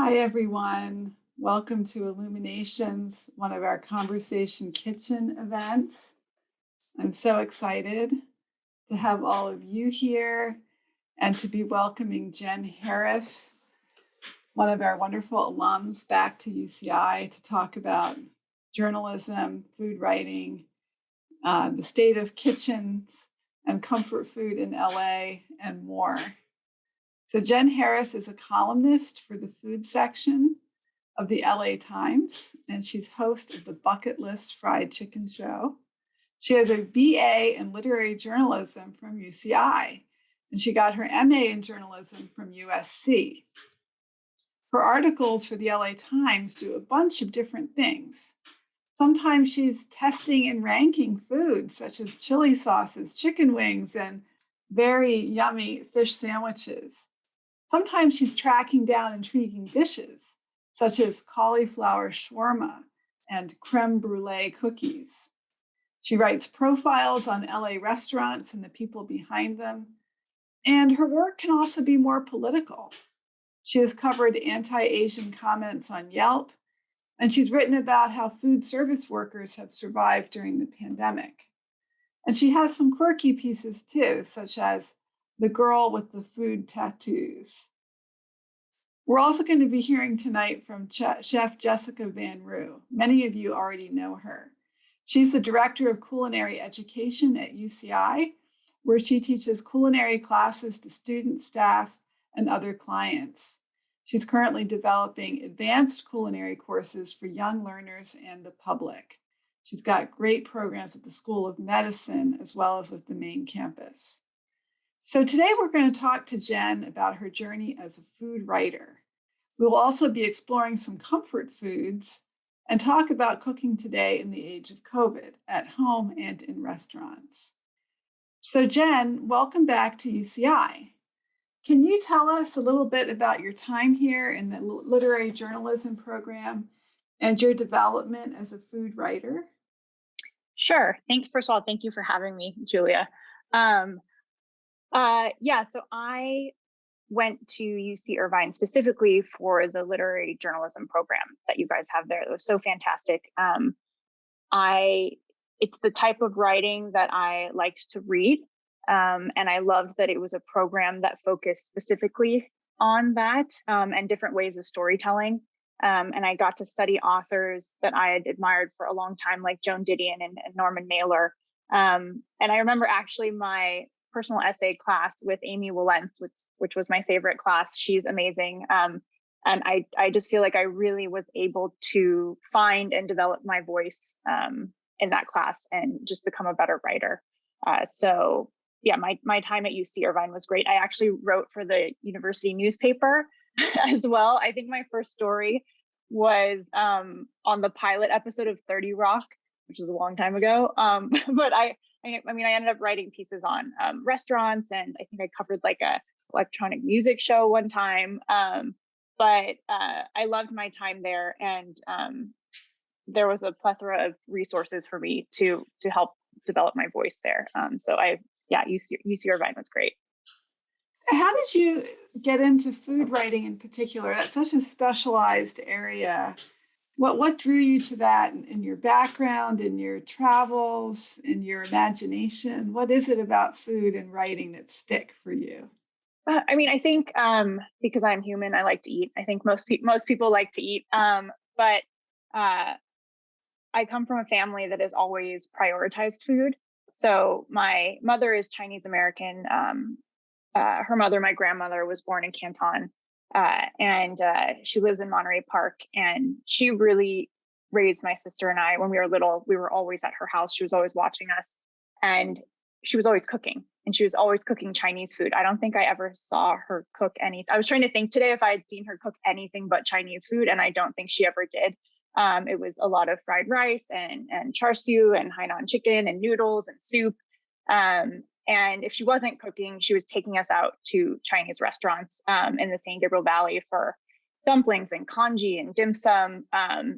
Hi, everyone. Welcome to Illuminations, one of our Conversation Kitchen events. I'm so excited to have all of you here and to be welcoming Jenn Harris, one of our wonderful alums, back to UCI to talk about journalism, food writing, the state of kitchens and comfort food in LA, and more. So Jenn Harris is a columnist for the food section of the LA Times, and she's host of the Bucket List Fried Chicken Show. She has a BA in literary journalism from UCI, and she got her MA in journalism from USC. Her articles for the LA Times do a bunch of different things. Sometimes she's testing and ranking foods such as chili sauces, chicken wings, and very yummy fish sandwiches. Sometimes she's tracking down intriguing dishes, such as cauliflower shawarma and creme brulee cookies. She writes profiles on LA restaurants and the people behind them, and her work can also be more political. She has covered anti-Asian comments on Yelp, and she's written about how food service workers have survived during the pandemic. And she has some quirky pieces too, such as The Girl with the Food Tattoos. We're also going to be hearing tonight from Chef Jessica Van Roo. Many of you already know her. She's the Director of Culinary Education at UCI, where she teaches culinary classes to students, staff, and other clients. She's currently developing advanced culinary courses for young learners and the public. She's got great programs at the School of Medicine as well as with the main campus. So today we're going to talk to Jenn about her journey as a food writer. We will also be exploring some comfort foods and talk about cooking today in the age of COVID at home and in restaurants. So Jenn, welcome back to UCI. Can you tell us a little bit about your time here in the literary journalism program and your development as a food writer? Sure. First of all, thank you for having me, Julia. So I went to UC Irvine specifically for the literary journalism program that you guys have there. It was so fantastic. It's the type of writing that I liked to read. And I loved that it was a program that focused specifically on that and different ways of storytelling. And I got to study authors that I had admired for a long time, like Joan Didion and Norman Mailer. And I remember actually my personal essay class with Amy Willentz, which was my favorite class. She's amazing. And I just feel like I really was able to find and develop my voice in that class and just become a better writer. My time at UC Irvine was great. I actually wrote for the university newspaper as well. I think my first story was on the pilot episode of 30 Rock, which was a long time ago. But I ended up writing pieces on restaurants, and I think I covered like a electronic music show one time. But I loved my time there, and there was a plethora of resources for me to help develop my voice there. UC Irvine was great. How did you get into food writing in particular? That's such a specialized area. What drew you to that in your background, in your travels, in your imagination? What is it about food and writing that stick for you? I think because I'm human, I like to eat. I think most people like to eat. But I come from a family that has always prioritized food. So my mother is Chinese American. Her mother, my grandmother, was born in Canton. And she lives in Monterey Park, and she really raised my sister and I. When we were little, we were always at her house. She was always watching us, and she was always cooking, and she was always cooking Chinese food. I don't think I ever saw her cook anything. I was trying to think today if I had seen her cook anything but Chinese food, and I don't think she ever did. It was a lot of fried rice and char siu and Hainan chicken and noodles and soup. And if she wasn't cooking, she was taking us out to Chinese restaurants in the San Gabriel Valley for dumplings and congee and dim sum. I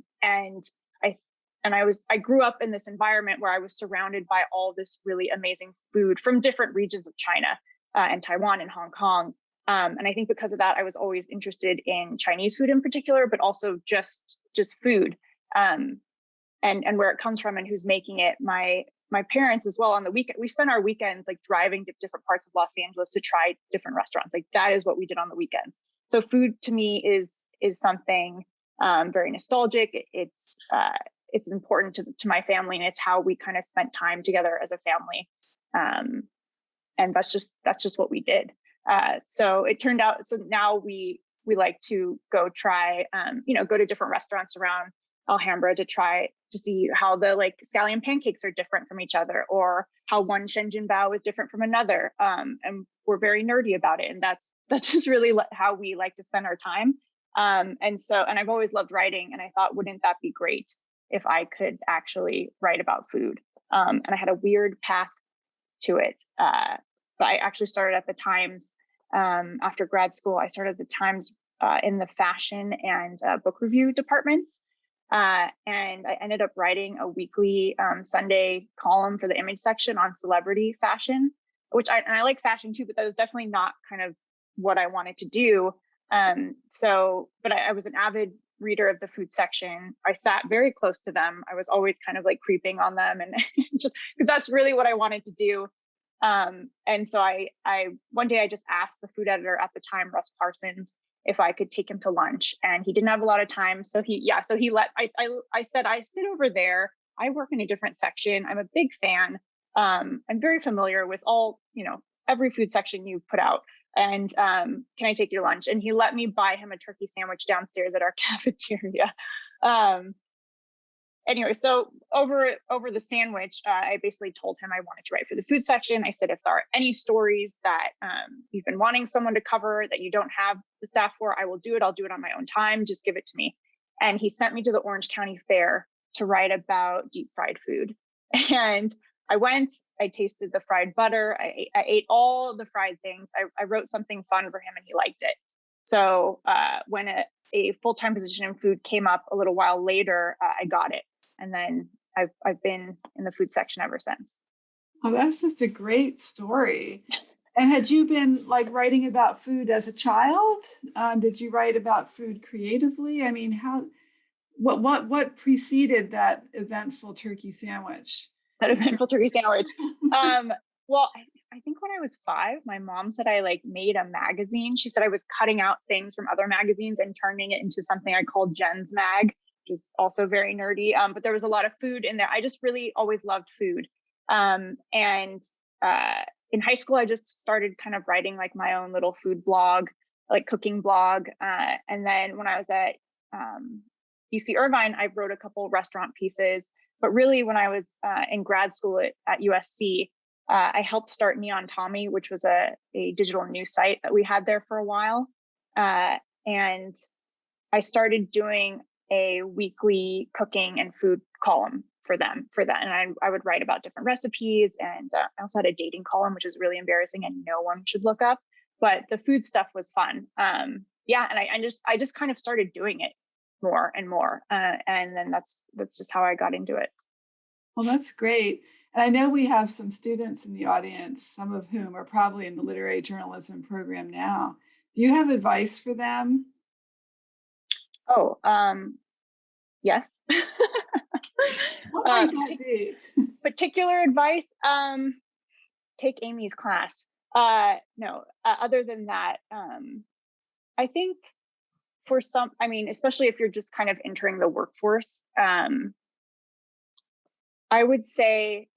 grew up in this environment where I was surrounded by all this really amazing food from different regions of China and Taiwan and Hong Kong. And I think because of that, I was always interested in Chinese food in particular, but also just food, and where it comes from and who's making it. My parents as well, on the weekend, we spent our weekends like driving to different parts of Los Angeles to try different restaurants. Like that is what we did on the weekends. So food to me is something very nostalgic. It's important to my family, and it's how we kind of spent time together as a family. And that's just what we did. So it turned out, so now we like to go try, go to different restaurants around Alhambra to see how the like scallion pancakes are different from each other, or how one Shenzhen bao is different from another. And we're very nerdy about it. And that's just really how we like to spend our time. And I've always loved writing, and I thought, wouldn't that be great if I could actually write about food? And I had a weird path to it. But I actually started at the Times after grad school. I started at the Times in the fashion and book review departments. And I ended up writing a weekly Sunday column for the image section on celebrity fashion, which I like fashion too, but that was definitely not kind of what I wanted to do. But I was an avid reader of the food section. I sat very close to them. I was always kind of like creeping on them, and just because that's really what I wanted to do. And so I one day I just asked the food editor at the time, Russ Parsons, if I could take him to lunch, and he didn't have a lot of time. So he let, I said, I sit over there. I work in a different section. I'm a big fan. I'm very familiar with every food section you put out. And can I take you to lunch? And he let me buy him a turkey sandwich downstairs at our cafeteria. Anyway, so over the sandwich, I basically told him I wanted to write for the food section. I said, if there are any stories that you've been wanting someone to cover that you don't have the staff for, I will do it. I'll do it on my own time. Just give it to me. And he sent me to the Orange County Fair to write about deep fried food. And I went, I tasted the fried butter. I ate all the fried things. I wrote something fun for him, and he liked it. So when a full-time position in food came up a little while later, I got it. And then I've been in the food section ever since. Oh, that's such a great story. And had you been like writing about food as a child? Did you write about food creatively? I mean, what preceded that eventful turkey sandwich? That eventful turkey sandwich. Well, I think when I was 5, my mom said I like made a magazine. She said I was cutting out things from other magazines and turning it into something I called Jenn's Mag, which is also very nerdy. But there was a lot of food in there. I just really always loved food. And in high school, I just started kind of writing like my own little food blog, like cooking blog. And then when I was at UC Irvine, I wrote a couple restaurant pieces. But really, when I was in grad school at USC, I helped start Neon Tommy, which was a digital news site that we had there for a while. And I started doing a weekly cooking and food column for that. And I would write about different recipes. And I also had a dating column, which is really embarrassing and no one should look up. But the food stuff was fun. And I just kind of started doing it more and more. And then that's just how I got into it. Well, that's great. And I know we have some students in the audience, some of whom are probably in the literary journalism program now. Do you have advice for them? Oh, yes. What might that be? Particular advice? Take Amy's class. No, other than that, I think for some, I mean, especially if you're just kind of entering the workforce, I would say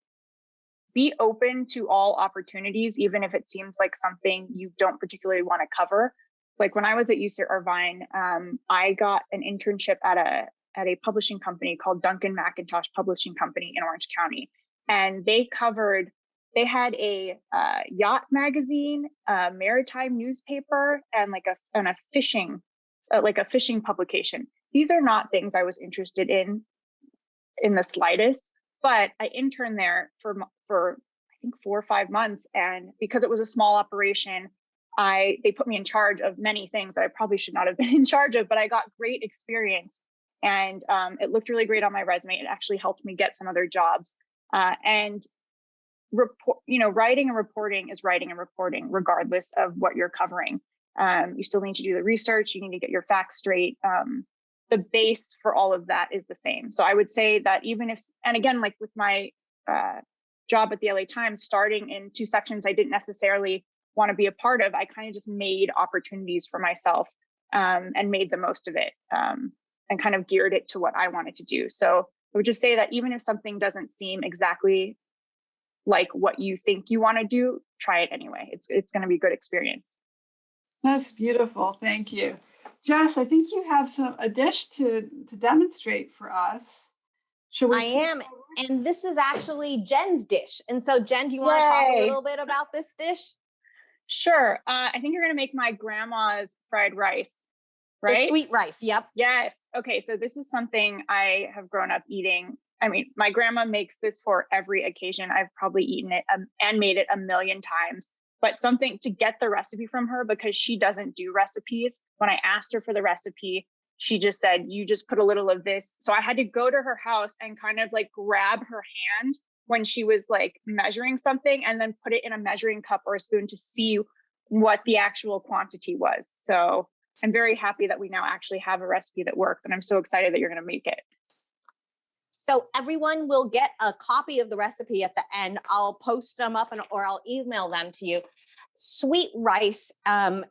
be open to all opportunities, even if it seems like something you don't particularly want to cover. Like when I was at UC Irvine, I got an internship at a publishing company called Duncan McIntosh Publishing Company in Orange County. And they had a yacht magazine, a maritime newspaper, and a fishing publication. These are not things I was interested in the slightest, but I interned there for I think 4 or 5 months. And because it was a small operation, they put me in charge of many things that I probably should not have been in charge of, but I got great experience. And it looked really great on my resume. It actually helped me get some other jobs. And writing and reporting is writing and reporting, regardless of what you're covering. You still need to do the research. You need to get your facts straight. The base for all of that is the same. So I would say that even if, and again, like with my job at the LA Times, starting in two sections I didn't necessarily want to be a part of, I kind of just made opportunities for myself and made the most of it and kind of geared it to what I wanted to do. So I would just say that even if something doesn't seem exactly like what you think you want to do, try it anyway. It's going to be a good experience. That's beautiful. Thank you. Jess, I think you have a dish to demonstrate for us. Should we? I am. And this is actually Jenn's dish. And so Jenn, do you want to talk a little bit about this dish? Sure. I think you're going to make my grandma's fried rice, right? The sweet rice. Yep. Yes. Okay. So this is something I have grown up eating. I mean, my grandma makes this for every occasion. I've probably eaten it and made it a million times. But something to get the recipe from her, because she doesn't do recipes. When I asked her for the recipe, she just said, you just put a little of this. So I had to go to her house and kind of like grab her hand when she was like measuring something and then put it in a measuring cup or a spoon to see what the actual quantity was. So I'm very happy that we now actually have a recipe that works. And I'm so excited that you're going to make it. So everyone will get a copy of the recipe at the end. I'll post them up or I'll email them to you. Sweet rice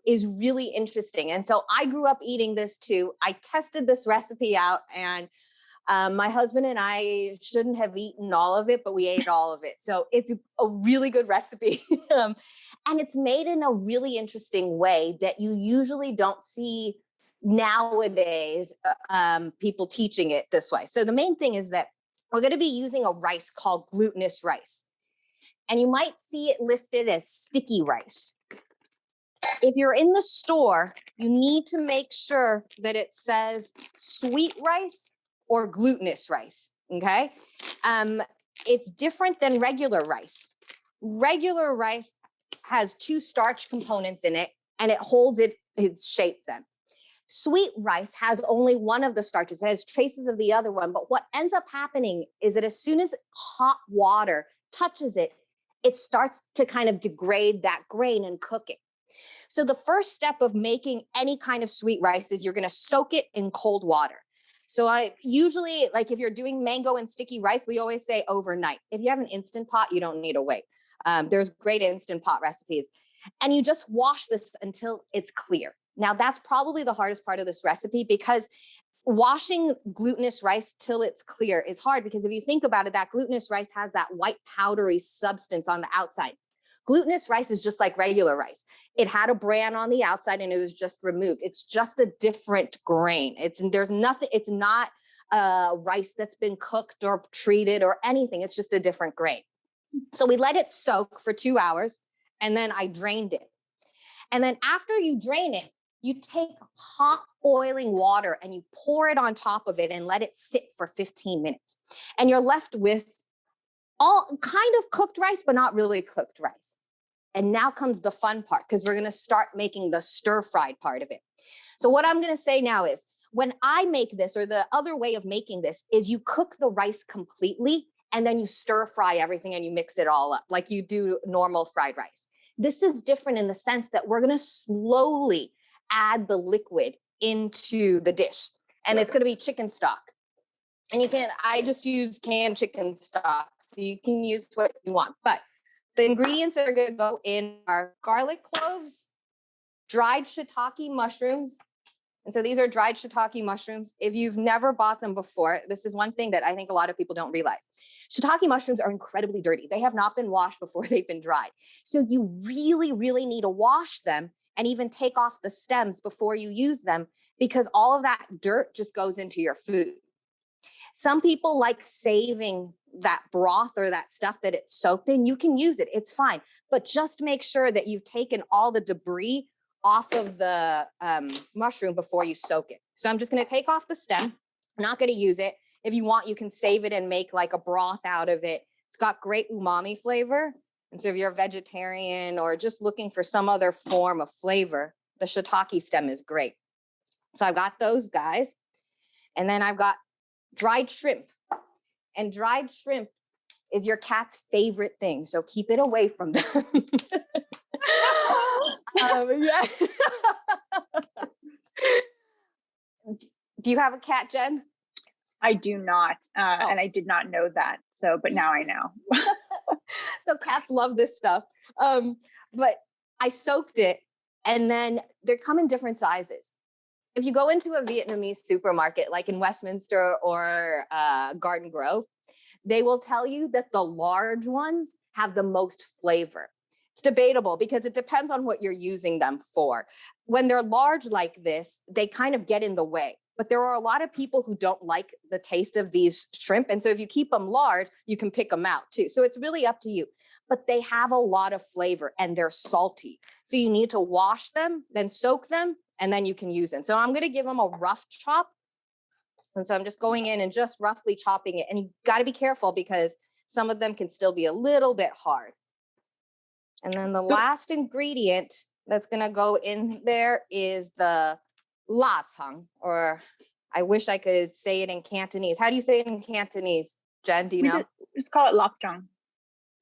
is really interesting. And so I grew up eating this too. I tested this recipe out and my husband and I shouldn't have eaten all of it, but we ate all of it. So it's a really good recipe. And it's made in a really interesting way that you usually don't see nowadays, people teaching it this way. So the main thing is that we're going to be using a rice called glutinous rice. And you might see it listed as sticky rice. If you're in the store, you need to make sure that it says sweet rice or glutinous rice, okay? It's different than regular rice. Regular rice has two starch components in it, and it holds its shape then. Sweet rice has only one of the starches. It has traces of the other one. But what ends up happening is that as soon as hot water touches it, it starts to kind of degrade that grain and cook it. So the first step of making any kind of sweet rice is you're going to soak it in cold water. So I usually, like if you're doing mango and sticky rice, we always say overnight. If you have an Instant Pot, you don't need to wait. There's great Instant Pot recipes. And you just wash this until it's clear. Now, that's probably the hardest part of this recipe because washing glutinous rice till it's clear is hard because if you think about it, that glutinous rice has that white powdery substance on the outside. Glutinous rice is just like regular rice. It had a bran on the outside and it was just removed. It's just a different grain. It's not rice that's been cooked or treated or anything. It's just a different grain. So we let it soak for 2 hours and then I drained it. And then after you drain it, you take hot boiling water and you pour it on top of it and let it sit for 15 minutes. And you're left with all kind of cooked rice, but not really cooked rice. And now comes the fun part because we're going to start making the stir-fried part of it. So what I'm going to say now is when I make this, or the other way of making this is you cook the rice completely and then you stir fry everything and you mix it all up like you do normal fried rice. This is different in the sense that we're going to slowly add the liquid into the dish. And it's going to be chicken stock. And I just use canned chicken stock. So you can use what you want. But the ingredients that are going to go in are garlic cloves, dried shiitake mushrooms. And so these are dried shiitake mushrooms. If you've never bought them before, this is one thing that I think a lot of people don't realize. Shiitake mushrooms are incredibly dirty. They have not been washed before they've been dried. So you really, really need to wash them and even take off the stems before you use them because all of that dirt just goes into your food. Some people like saving that broth or that stuff that it's soaked in. You can use it. It's fine. But just make sure that you've taken all the debris off of the mushroom before you soak it. So I'm just going to take off the stem. I'm not going to use it. If you want, you can save it and make like a broth out of it. It's got great umami flavor. And so if you're a vegetarian or just looking for some other form of flavor, the shiitake stem is great. So I've got those guys. And then I've got dried shrimp. And dried shrimp is your cat's favorite thing. So keep it away from them. Yeah. Do you have a cat, Jen? I do not. And I did not know that. So, but now I know. So cats love this stuff. But I soaked it, and then they come in different sizes. If you go into a Vietnamese supermarket, like in Westminster or Garden Grove, they will tell you that the large ones have the most flavor. It's debatable because it depends on what you're using them for. When they're large like this, they kind of get in the way. But there are a lot of people who don't like the taste of these shrimp. And so if you keep them large, you can pick them out too. So it's really up to you. But they have a lot of flavor and they're salty. So you need to wash them, then soak them, and then you can use them. So I'm going to give them a rough chop. And so I'm just going in and just roughly chopping it. And you got to be careful because some of them can still be a little bit hard. And then the last ingredient that's going to go in there is the la cang, or I wish I could say it in Cantonese. How do you say it in Cantonese, Jen? Do you know? Just call it lapchang.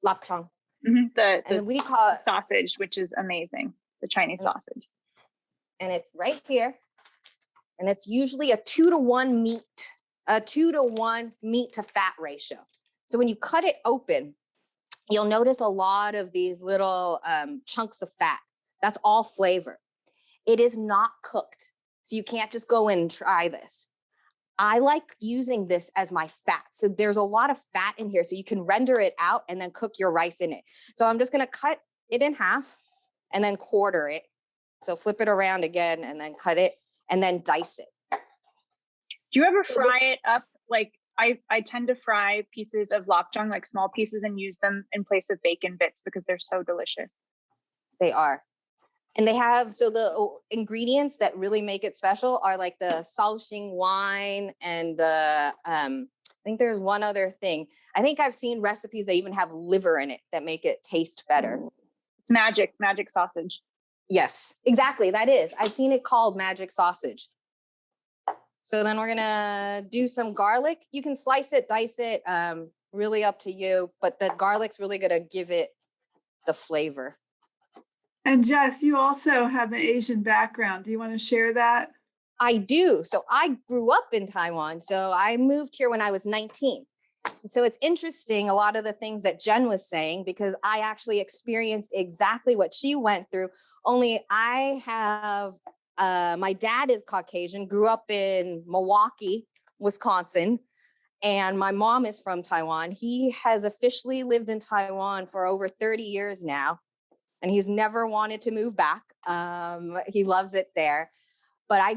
Lapchang. And we call it sausage, which is amazing. The Chinese sausage. And it's right here. And it's usually a 2-to-1 meat to fat ratio. So when you cut it open, you'll notice a lot of these little chunks of fat. That's all flavor. It is not cooked. So you can't just go in and try this. I like using this as my fat. So there's a lot of fat in here. So you can render it out and then cook your rice in it. So I'm just going to cut it in half and then quarter it. So flip it around again and then cut it and then dice it. Do you ever fry it up? Like I tend to fry pieces of lapchang, like small pieces, and use them in place of bacon bits because they're so delicious. They are. And they have, so the ingredients that really make it special are like the Shaoxing wine and the, I think there's one other thing. I think I've seen recipes that even have liver in it that make it taste better. It's magic sausage. Yes, exactly. That is. I've seen it called magic sausage. So then we're going to do some garlic. You can slice it, dice it, really up to you. But the garlic's really going to give it the flavor. And Jess, you also have an Asian background. Do you want to share that? I do. So I grew up in Taiwan. So I moved here when I was 19. And so it's interesting, a lot of the things that Jen was saying, because I actually experienced exactly what she went through. Only I have, my dad is Caucasian, grew up in Milwaukee, Wisconsin, and my mom is from Taiwan. He has officially lived in Taiwan for over 30 years now. And he's never wanted to move back. He loves it there. But I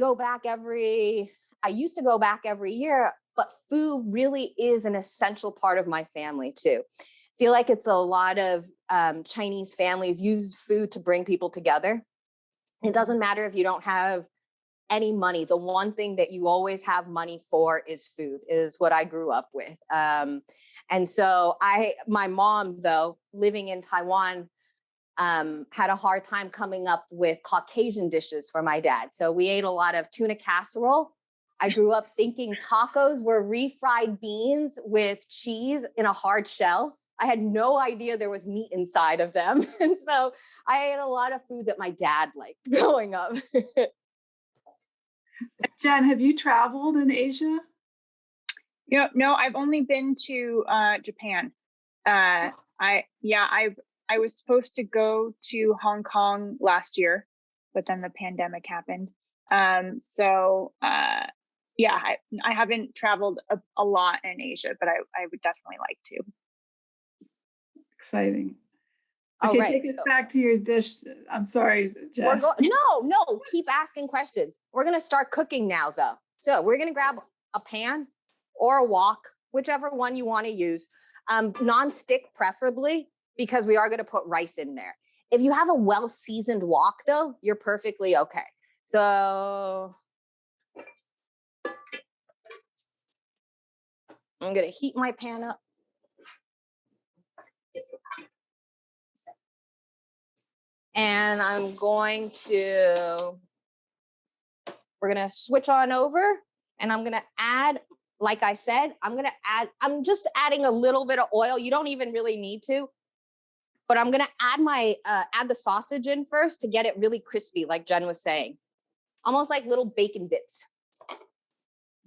used to go back every year, but food really is an essential part of my family too. I feel like it's a lot of Chinese families use food to bring people together. It doesn't matter if you don't have any money. The one thing that you always have money for is food, is what I grew up with. And so my mom, though, living in Taiwan, had a hard time coming up with Caucasian dishes for my dad. So we ate a lot of tuna casserole. I grew up thinking tacos were refried beans with cheese in a hard shell. I had no idea there was meat inside of them. And so I ate a lot of food that my dad liked growing up. Jen, have you traveled in Asia? No, I've only been to Japan. I was supposed to go to Hong Kong last year, but then the pandemic happened. I haven't traveled a lot in Asia, but I would definitely like to. Exciting. Okay, take us back to your dish. I'm sorry, Jess. No, keep asking questions. We're going to start cooking now, though. So we're going to grab a pan or a wok, whichever one you want to use. Non-stick preferably, because we are going to put rice in there. If you have a well-seasoned wok, though, you're perfectly okay. So I'm going to heat my pan up. And we're going to switch on over, and I'm going to add, like I said, I'm just adding a little bit of oil. You don't even really need to. but I'm gonna add the sausage in first to get it really crispy, like Jen was saying, almost like little bacon bits.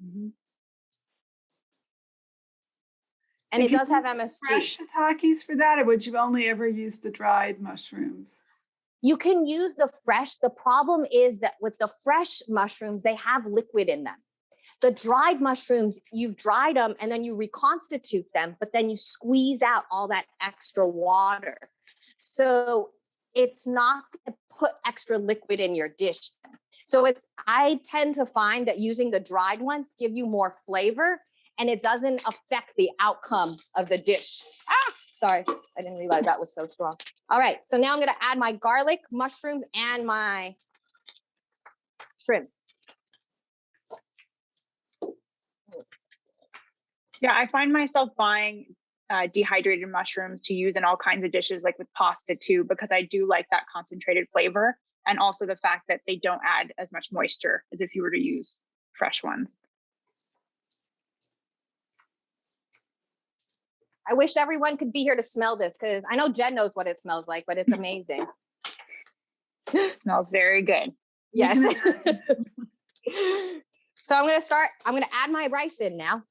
Mm-hmm. And it does have MSG. Fresh shiitakes for that, or would you only ever use the dried mushrooms? You can use the fresh. The problem is that with the fresh mushrooms, they have liquid in them. The dried mushrooms, you've dried them and then you reconstitute them, but then you squeeze out all that extra water. So it's not going to put extra liquid in your dish. So I tend to find that using the dried ones give you more flavor and it doesn't affect the outcome of the dish. Sorry, I didn't realize that was so strong. All right, so now I'm gonna add my garlic, mushrooms, and my shrimp. Yeah, I find myself buying dehydrated mushrooms to use in all kinds of dishes, like with pasta too, because I do like that concentrated flavor. And also the fact that they don't add as much moisture as if you were to use fresh ones. I wish everyone could be here to smell this because I know Jen knows what it smells like, but it's amazing. It smells very good. Yes. So I'm going to add my rice in now.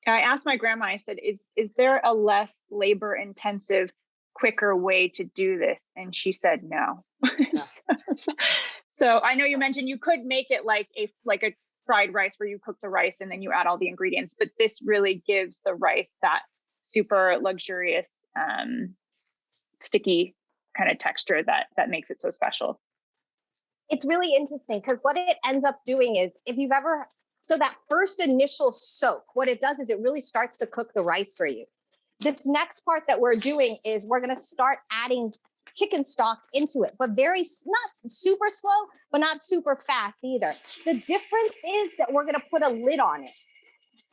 I asked my grandma, I said, is there a less labor intensive, quicker way to do this? And she said, no. Yeah. So I know you mentioned you could make it like a fried rice where you cook the rice and then you add all the ingredients, but this really gives the rice that super luxurious, sticky kind of texture that makes it so special. It's really interesting because what it ends up doing is so that first initial soak, what it does is it really starts to cook the rice for you. This next part that we're doing is we're going to start adding chicken stock into it, but not super slow, but not super fast either. The difference is that we're going to put a lid on it.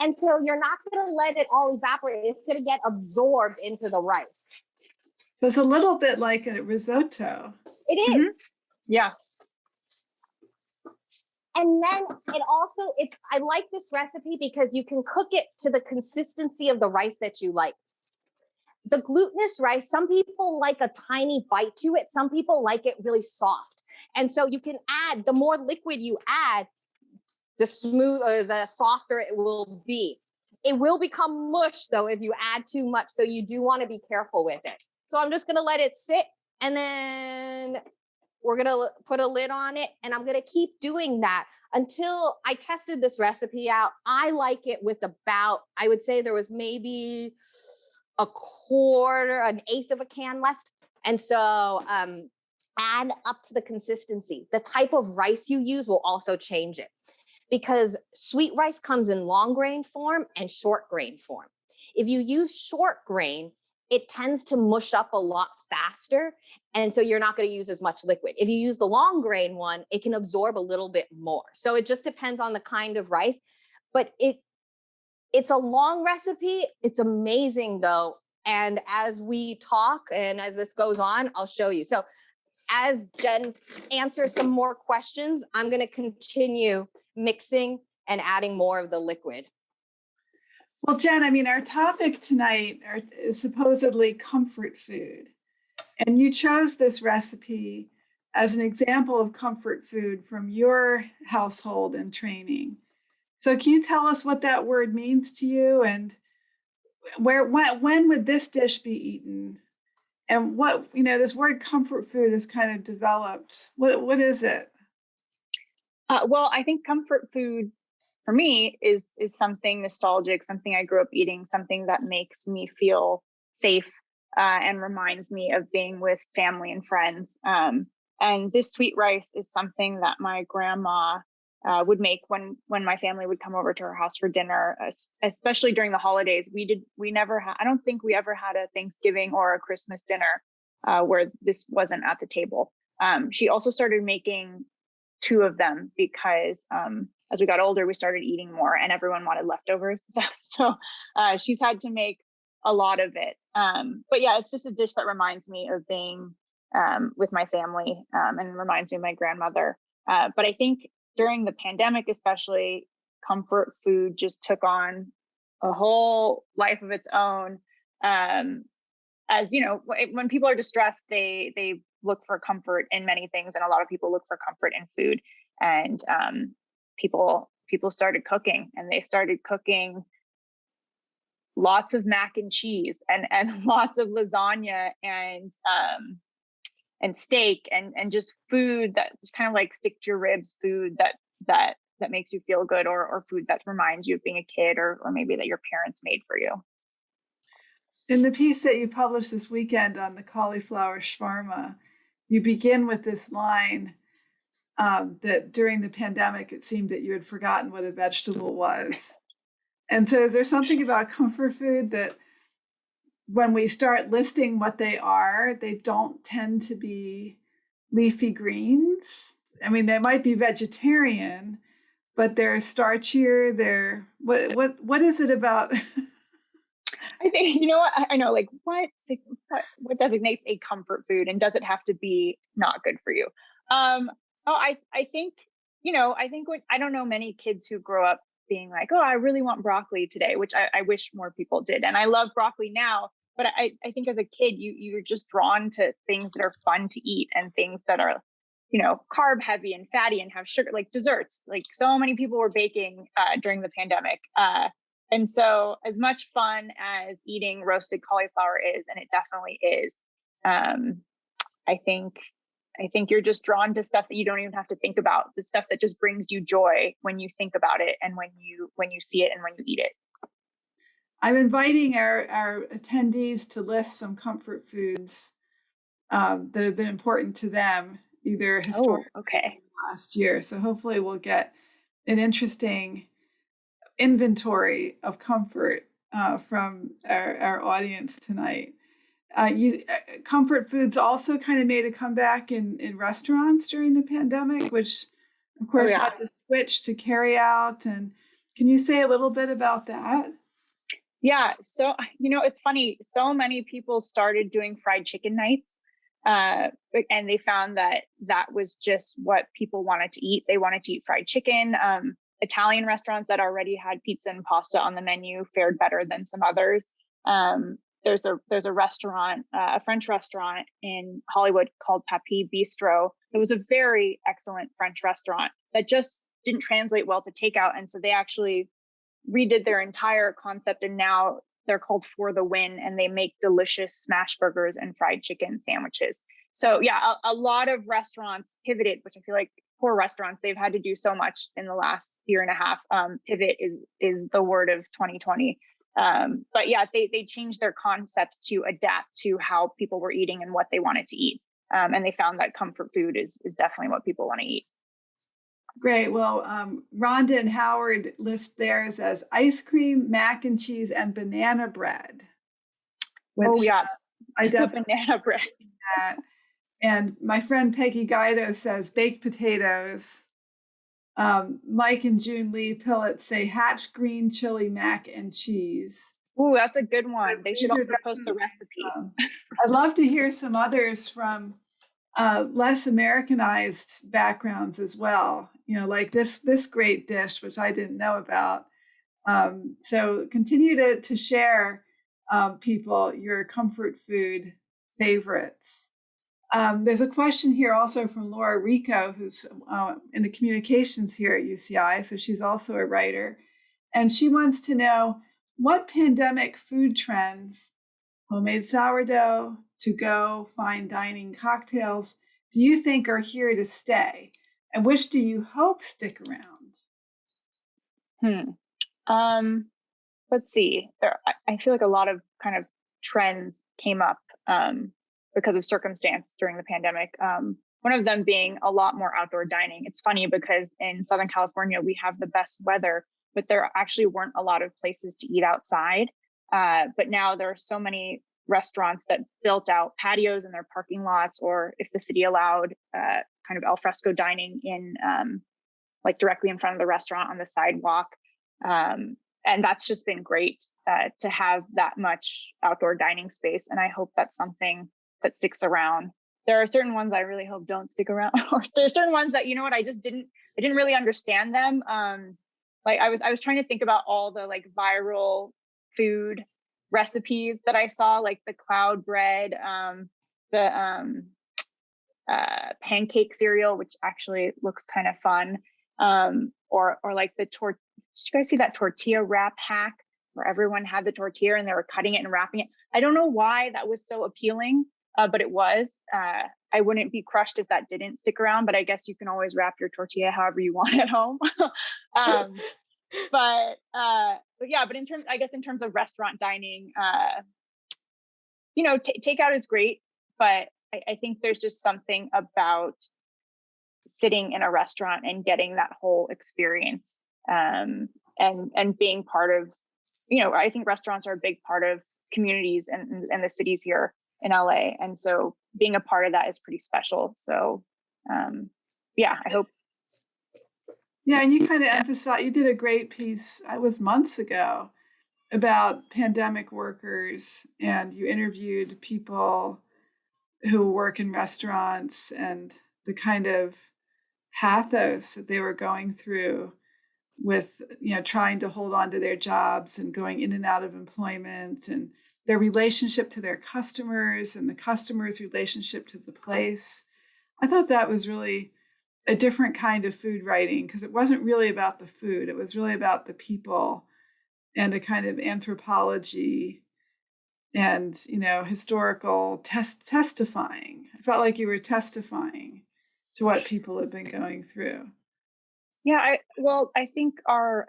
And so you're not going to let it all evaporate. It's going to get absorbed into the rice. So it's a little bit like a risotto. It is. Mm-hmm. Yeah. And then I like this recipe because you can cook it to the consistency of the rice that you like. The glutinous rice, some people like a tiny bite to it. Some people like it really soft. And so you can add, the more liquid you add, the smoother, the softer it will be. It will become mush though if you add too much. So you do want to be careful with it. So I'm just going to let it sit and then we're going to put a lid on it. And I'm going to keep doing that until I tested this recipe out. I like it with I would say there was maybe an eighth of a can left. And so add up to the consistency. The type of rice you use will also change it because sweet rice comes in long grain form and short grain form. If you use short grain, it tends to mush up a lot faster. And so you're not going to use as much liquid. If you use the long grain one, it can absorb a little bit more. So it just depends on the kind of rice, but it's a long recipe. It's amazing though. And as we talk and as this goes on, I'll show you. So as Jen answers some more questions, I'm going to continue mixing and adding more of the liquid. Well, Jen, I mean, our topic tonight is supposedly comfort food. And you chose this recipe as an example of comfort food from your household and training. So can you tell us what that word means to you and when would this dish be eaten? And what, this word comfort food is kind of developed. What is it? Well, I think comfort food for me is something nostalgic, something I grew up eating, something that makes me feel safe and reminds me of being with family and friends. And this sweet rice is something that my grandma would make when my family would come over to her house for dinner, especially during the holidays. I don't think we ever had a Thanksgiving or a Christmas dinner where this wasn't at the table. She also started making 2 of them because as we got older, we started eating more and everyone wanted leftovers. So she's had to make a lot of it. But yeah, it's just a dish that reminds me of being with my family, and reminds me of my grandmother. But I think during the pandemic, especially, comfort food just took on a whole life of its own. As you know, when people are distressed, they look for comfort in many things, and a lot of people look for comfort in food. And people started cooking, and they started cooking lots of mac and cheese and lots of lasagna and steak and just food that's kind of like stick to your ribs food that makes you feel good, or food that reminds you of being a kid, or maybe that your parents made for you. In the piece that you published this weekend on the cauliflower shawarma, you begin with this line that during the pandemic, it seemed that you had forgotten what a vegetable was. And so is there something about comfort food that when we start listing what they are, they don't tend to be leafy greens? I mean, they might be vegetarian, but they're starchier. They're what is it about? I think, you know what, I know, like what designates a comfort food, and does it have to be not good for you? I think, I don't know many kids who grow up being like, oh, I really want broccoli today, which I wish more people did. And I love broccoli now, but I think as a kid, you're just drawn to things that are fun to eat, and things that are, carb heavy and fatty and have sugar, like desserts. Like so many people were baking during the pandemic. And so as much fun as eating roasted cauliflower is, and it definitely is, I think you're just drawn to stuff that you don't even have to think about, the stuff that just brings you joy when you think about it, and when you see it and when you eat it. I'm inviting our attendees to list some comfort foods that have been important to them, either historically or last year. So hopefully we'll get an interesting inventory of comfort from our audience tonight. Comfort foods also kind of made a comeback in restaurants during the pandemic, which of course had to switch to carry out. And can you say a little bit about that? Yeah. So, it's funny. So many people started doing fried chicken nights, and they found that was just what people wanted to eat. They wanted to eat fried chicken. Italian restaurants that already had pizza and pasta on the menu fared better than some others. There's a restaurant, a French restaurant in Hollywood called Papi Bistro. It was a very excellent French restaurant that just didn't translate well to takeout. And so they actually redid their entire concept, and now they're called For the Win, and they make delicious smash burgers and fried chicken sandwiches. So yeah, a lot of restaurants pivoted, which I feel like poor restaurants, they've had to do so much in the last year and a half. Pivot is the word of 2020. But yeah, they changed their concepts to adapt to how people were eating and what they wanted to eat. And they found that comfort food is definitely what people want to eat. Great. Well, Rhonda and Howard list theirs as ice cream, mac and cheese, and banana bread. Which, I definitely banana bread. That. And my friend Peggy Guido says baked potatoes. Mike and June Lee Pillett say hatch green chili mac and cheese. Ooh, that's a good one. They should also post the recipe. I'd love to hear some others from less Americanized backgrounds as well. Like this great dish, which I didn't know about. So continue to share, people, your comfort food favorites. There's a question here also from Laura Rico, who's in the communications here at UCI. So she's also a writer. And she wants to know what pandemic food trends, homemade sourdough, to-go, fine dining, cocktails, do you think are here to stay? And which do you hope stick around? Let's see. I feel like a lot of kind of trends came up because of circumstance during the pandemic. One of them being a lot more outdoor dining. It's funny because in Southern California, we have the best weather, but there actually weren't a lot of places to eat outside. But now there are so many restaurants that built out patios in their parking lots, or if the city allowed kind of al fresco dining in like directly in front of the restaurant on the sidewalk. And that's just been great to have that much outdoor dining space. And I hope that's something that sticks around. there are certain ones I really hope don't stick around. Or there are certain ones that, you know what, I didn't really understand them. Like I was trying to think about all the like viral food recipes that I saw, like the cloud bread, the pancake cereal, which actually looks kind of fun. Or like did you guys see that tortilla wrap hack where everyone had the tortilla and they were cutting it and wrapping it? I don't know why that was so appealing, but it was. I wouldn't be crushed if that didn't stick around, but I guess you can always wrap your tortilla however you want at home. But yeah, but in terms of restaurant dining, takeout is great, but I think there's just something about sitting in a restaurant and getting that whole experience, and being part of, I think restaurants are a big part of communities and the cities here in LA. And so being a part of that is pretty special. So yeah, I hope. Yeah, and you kind of emphasized, you did a great piece, it was months ago, about pandemic workers, and you interviewed people who work in restaurants and the kind of pathos that they were going through with, trying to hold on to their jobs and going in and out of employment, and their relationship to their customers and the customers' relationship to the place. I thought that was really a different kind of food writing, because it wasn't really about the food. It was really about the people and a kind of anthropology and, historical testifying. I felt like you were testifying to what people have been going through. Yeah, I think our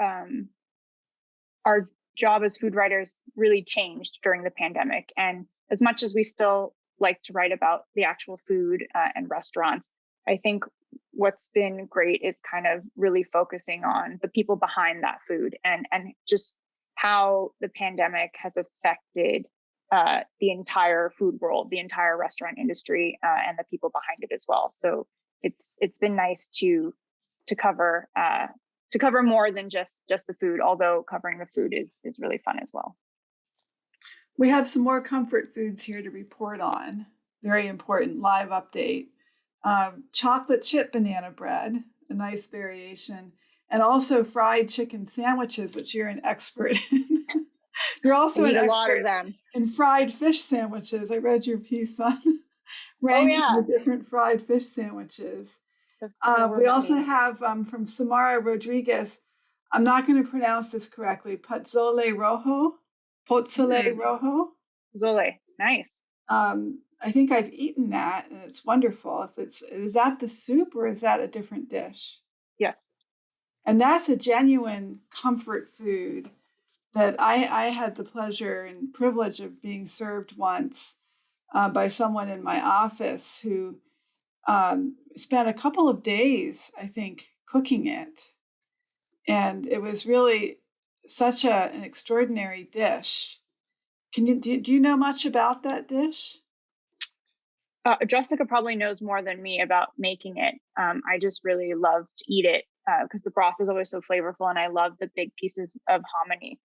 job as food writers really changed during the pandemic. And as much as we still like to write about the actual food and restaurants, I think what's been great is kind of really focusing on the people behind that food, and just how the pandemic has affected the entire food world, the entire restaurant industry, and the people behind it as well. So it's been nice to cover more than just the food, although covering the food is really fun as well. We have some more comfort foods here to report on. Very important live update. Chocolate chip banana bread, a nice variation, and also fried chicken sandwiches, which you're an expert in. You're also an expert a lot of them in fried fish sandwiches. I read your piece on ranking the different fried fish sandwiches. We also have from Samara Rodriguez, I'm not going to pronounce this correctly, Pozole Rojo. Pozole, nice. I think I've eaten that, and it's wonderful. Is that the soup or is that a different dish? Yes. And that's a genuine comfort food that I had the pleasure and privilege of being served once by someone in my office who spent a couple of days, I think, cooking it. And it was really such an extraordinary dish. Do you know much about that dish? Jessica probably knows more than me about making it. I just really love to eat it because the broth is always so flavorful, and I love the big pieces of hominy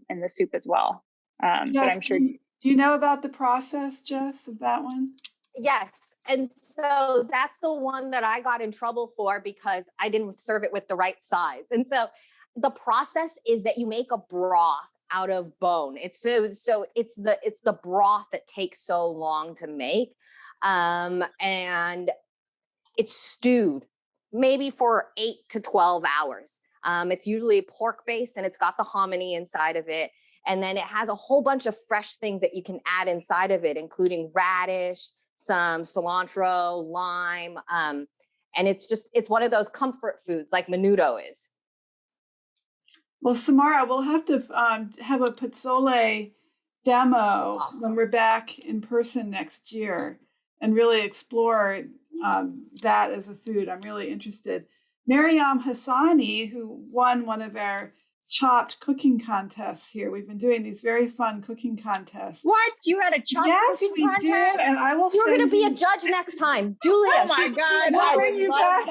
in the soup as well. But I'm sure. Do you know about the process, Jess, of that one? Yes. And so that's the one that I got in trouble for because I didn't serve it with the right size. And so the process is that you make a broth out of bone. It's the broth that takes so long to make. And it's stewed maybe for 8 to 12 hours. It's usually pork based, and it's got the hominy inside of it. And then it has a whole bunch of fresh things that you can add inside of it, including radish, some cilantro, lime. And it's one of those comfort foods like menudo is. Well, Samara, we'll have to have a Pozole demo when we're back in person next year and really explore that as a food. I'm really interested. Mariam Hassani, who won one of our chopped cooking contests here. We've been doing these very fun cooking contests. What? You had a chopped cooking contest? Yes, we did. And I will You're going to be a judge next time. Julia. Oh my God. We'll bring you back.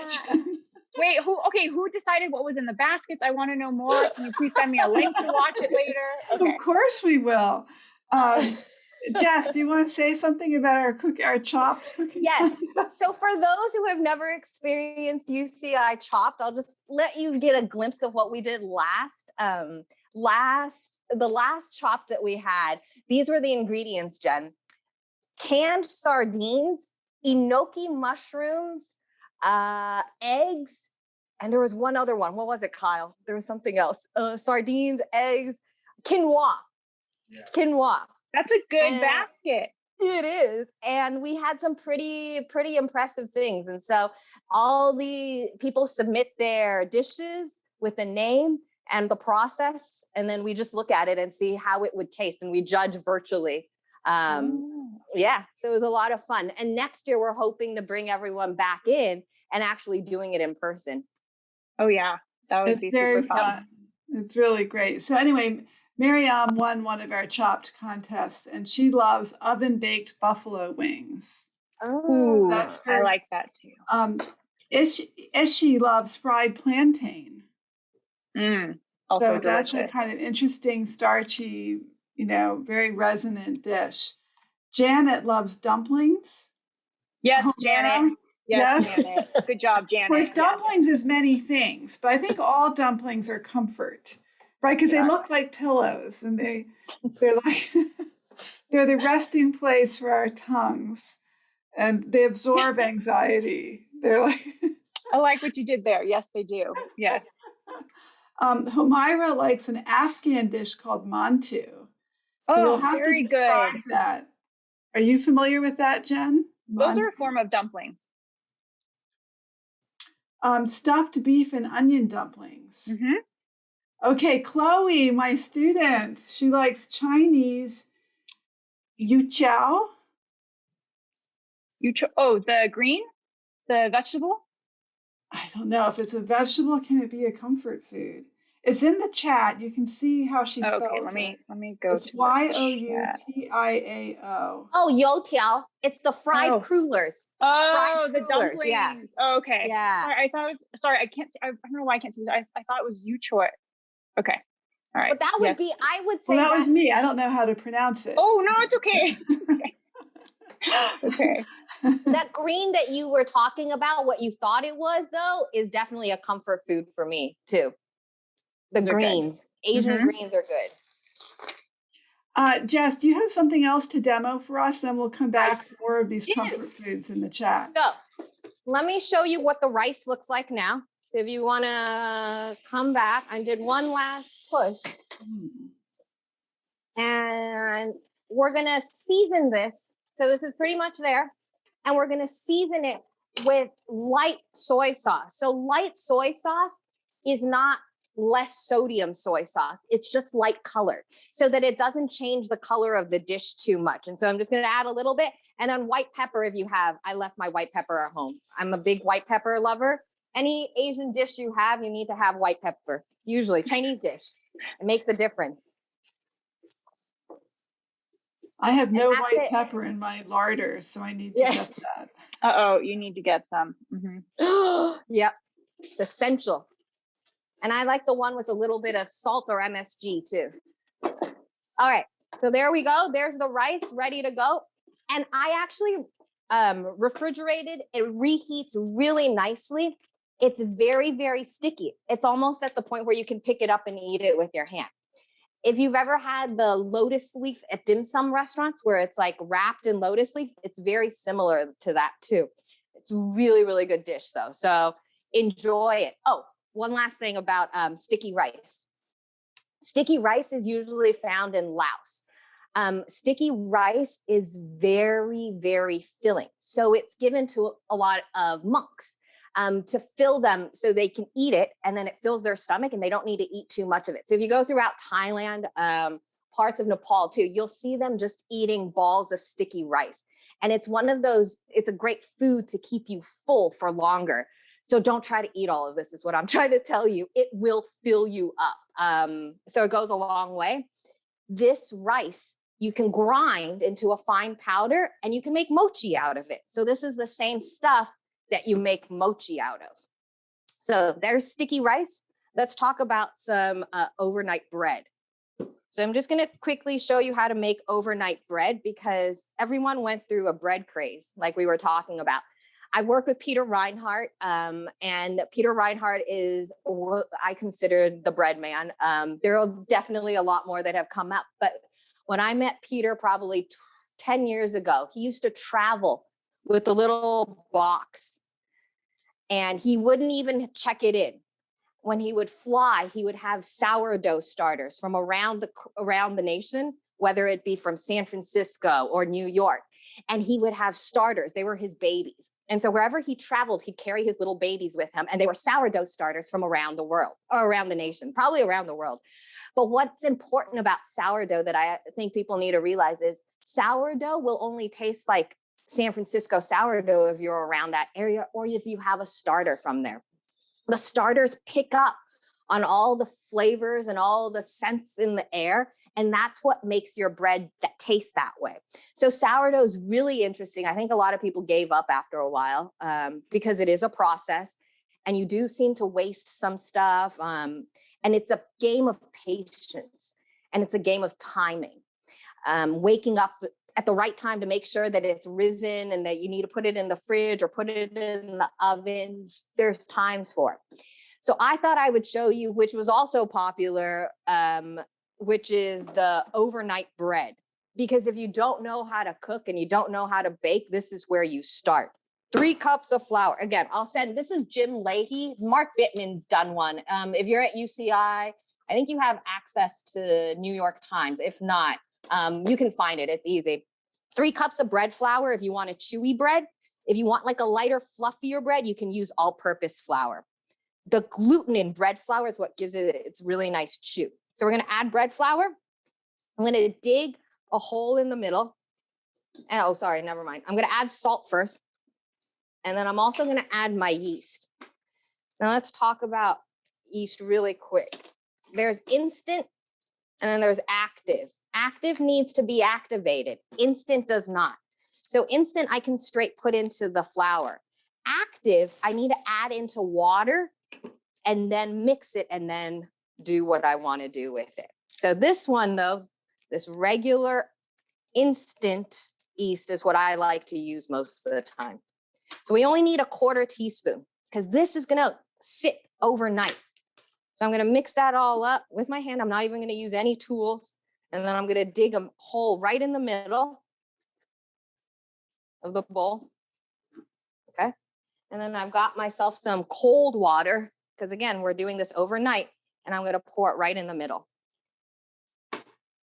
Wait, who decided what was in the baskets? I want to know more. Can you please send me a link to watch it later? Okay. Of course we will. Jess, do you want to say something about our chopped cooking? Yes. So for those who have never experienced UCI Chopped, I'll just let you get a glimpse of what we did last. The last chop that we had, these were the ingredients, Jen. Canned sardines, enoki mushrooms, eggs, and there was one other one. What was it, Kyle? There was something else. Sardines, eggs, quinoa. Yeah. Quinoa. That's a good basket. It is. And we had some pretty impressive things. And so all the people submit their dishes with a name and the process. And then we just look at it and see how it would taste. And we judge virtually. Yeah. So it was a lot of fun. And next year, we're hoping to bring everyone back in and actually doing it in person. Oh, yeah. That would be super fun. It's really great. So anyway, Miriam won one of our chopped contests, and she loves oven-baked buffalo wings. Oh, I like that too. Ishi loves fried plantain. Also so delicious. That's a kind of interesting, starchy, very resonant dish. Janet loves dumplings. Yes, Janet. Yes, Janet. Good job, Janet. Of course, dumplings is many things, but I think all dumplings are comfort. Right, because they look like pillows, and they're like they're the resting place for our tongues, and they absorb anxiety. They're like I like what you did there. Yes, they do. Yes. Humaira likes an Afghan dish called mantu. So you'll have very to describe good. That. Are you familiar with that, Jen? Those are a form of dumplings. Stuffed beef and onion dumplings. Mm-hmm. Okay, Chloe, my student, she likes Chinese yuqiao. The green? The vegetable? I don't know if it's a vegetable. Can it be a comfort food? It's in the chat. You can see how she spells it. Let me go. It's Youtiao. Oh, youtiao. It's the fried crullers. Oh, the dumplings. Yeah. Oh, okay. Yeah. Sorry, I thought it was. Sorry, I can't see. I don't know why I can't see this. I thought it was yuchoi. Okay. All right. But that would be. I would say that was me. I don't know how to pronounce it. Oh no, it's okay. Okay. That green that you were talking about, what you thought it was, though, is definitely a comfort food for me too. The greens, Asian greens are good. Jess, do you have something else to demo for us? Then we'll come back to more of these comfort foods in the chat. So let me show you what the rice looks like now. So if you want to come back, I did one last push. And we're going to season this. So this is pretty much there. And we're going to season it with light soy sauce. So light soy sauce is not less sodium soy sauce. It's just light colored so that it doesn't change the color of the dish too much. And so I'm just going to add a little bit. And then white pepper, if you have. I left my white pepper at home. I'm a big white pepper lover. Any Asian dish you have, you need to have white pepper. Usually Chinese dish. It makes a difference. I have no white pepper in my larder, so I need to get that. You need to get some. Mm-hmm. Yep. It's essential. And I like the one with a little bit of salt or MSG too. All right. So there we go. There's the rice ready to go. And I actually refrigerated. It reheats really nicely. It's very, very sticky. It's almost at the point where you can pick it up and eat it with your hand. If you've ever had the lotus leaf at dim sum restaurants where it's like wrapped in lotus leaf, it's very similar to that too. It's a really, really good dish though. So enjoy it. Oh, one last thing about sticky rice. Sticky rice is usually found in Laos. Sticky rice is very, very filling. So it's given to a lot of monks to fill them so they can eat it, and then it fills their stomach and they don't need to eat too much of it. So if you go throughout Thailand, parts of Nepal too, you'll see them just eating balls of sticky rice. And it's one of those, it's a great food to keep you full for longer. So don't try to eat all of this is what I'm trying to tell you. It will fill you up. So it goes a long way. This rice, you can grind into a fine powder and you can make mochi out of it. So this is the same stuff that you make mochi out of. So there's sticky rice. Let's talk about some overnight bread. So I'm just going to quickly show you how to make overnight bread because everyone went through a bread craze like we were talking about. I work with Peter Reinhardt, and Peter Reinhardt is what I consider the bread man. There are definitely a lot more that have come up, but when I met Peter probably 10 years ago, he used to travel with a little box and he wouldn't even check it in. When he would fly, he would have sourdough starters from around the nation, whether it be from San Francisco or New York. And he would have starters. They were his babies. And so wherever he traveled, he'd carry his little babies with him. And they were sourdough starters from around the world or around the nation, probably around the world. But what's important about sourdough that I think people need to realize is sourdough will only taste like San Francisco sourdough if you're around that area or if you have a starter from there. The starters pick up on all the flavors and all the scents in the air. And that's what makes your bread that taste that way. So sourdough is really interesting. I think a lot of people gave up after a while because it is a process and you do seem to waste some stuff. And it's a game of patience and it's a game of timing. Waking up at the right time to make sure that it's risen and that you need to put it in the fridge or put it in the oven. There's times for it. So I thought I would show you, which was also popular, which is the overnight bread. Because if you don't know how to cook and you don't know how to bake, this is where you start. 3 cups of flour. Again, I'll send, this is Jim Leahy. Mark Bittman's done one. If you're at UCI, I think you have access to New York Times. If not, you can find it. It's easy. 3 cups of bread flour if you want a chewy bread. If you want like a lighter, fluffier bread, you can use all-purpose flour. The gluten in bread flour is what gives it its really nice chew. So we're going to add bread flour. I'm going to dig a hole in the middle. Oh, sorry, never mind. I'm going to add salt first. And then I'm also going to add my yeast. Now let's talk about yeast really quick. There's instant and then there's active. Active needs to be activated. Instant does not. So instant, I can straight put into the flour. Active, I need to add into water and then mix it and then do what I want to do with it. So this one though, this regular instant yeast is what I like to use most of the time. So we only need a 1/4 teaspoon because this is going to sit overnight. So I'm going to mix that all up with my hand. I'm not even going to use any tools. And then I'm going to dig a hole right in the middle of the bowl. Okay. And then I've got myself some cold water because again, we're doing this overnight and I'm going to pour it right in the middle.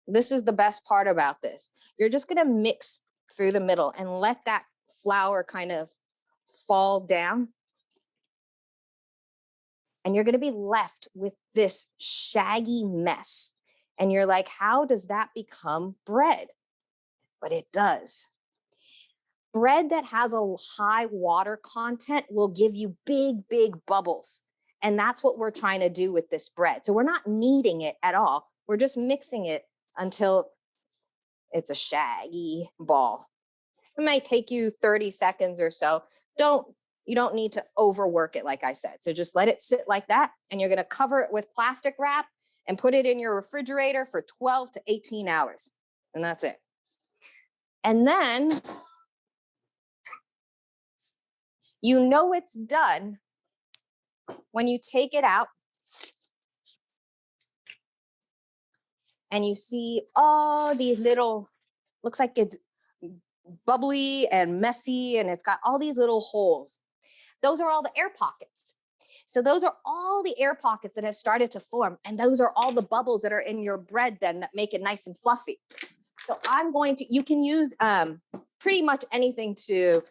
This is the best part about this. You're just going to mix through the middle and let that flour kind of fall down. And you're going to be left with this shaggy mess. And you're like, how does that become bread? But it does. Bread that has a high water content will give you big, big bubbles. And that's what we're trying to do with this bread. So we're not kneading it at all. We're just mixing it until it's a shaggy ball. It might take you 30 seconds or so. You don't need to overwork it, like I said. So just let it sit like that. And you're going to cover it with plastic wrap and put it in your refrigerator for 12 to 18 hours. And that's it. And then you know it's done when you take it out and you see all these little, looks like it's bubbly and messy and it's got all these little holes. Those are all the air pockets. So those are all the air pockets that have started to form. And those are all the bubbles that are in your bread then that make it nice and fluffy. So you can use pretty much anything to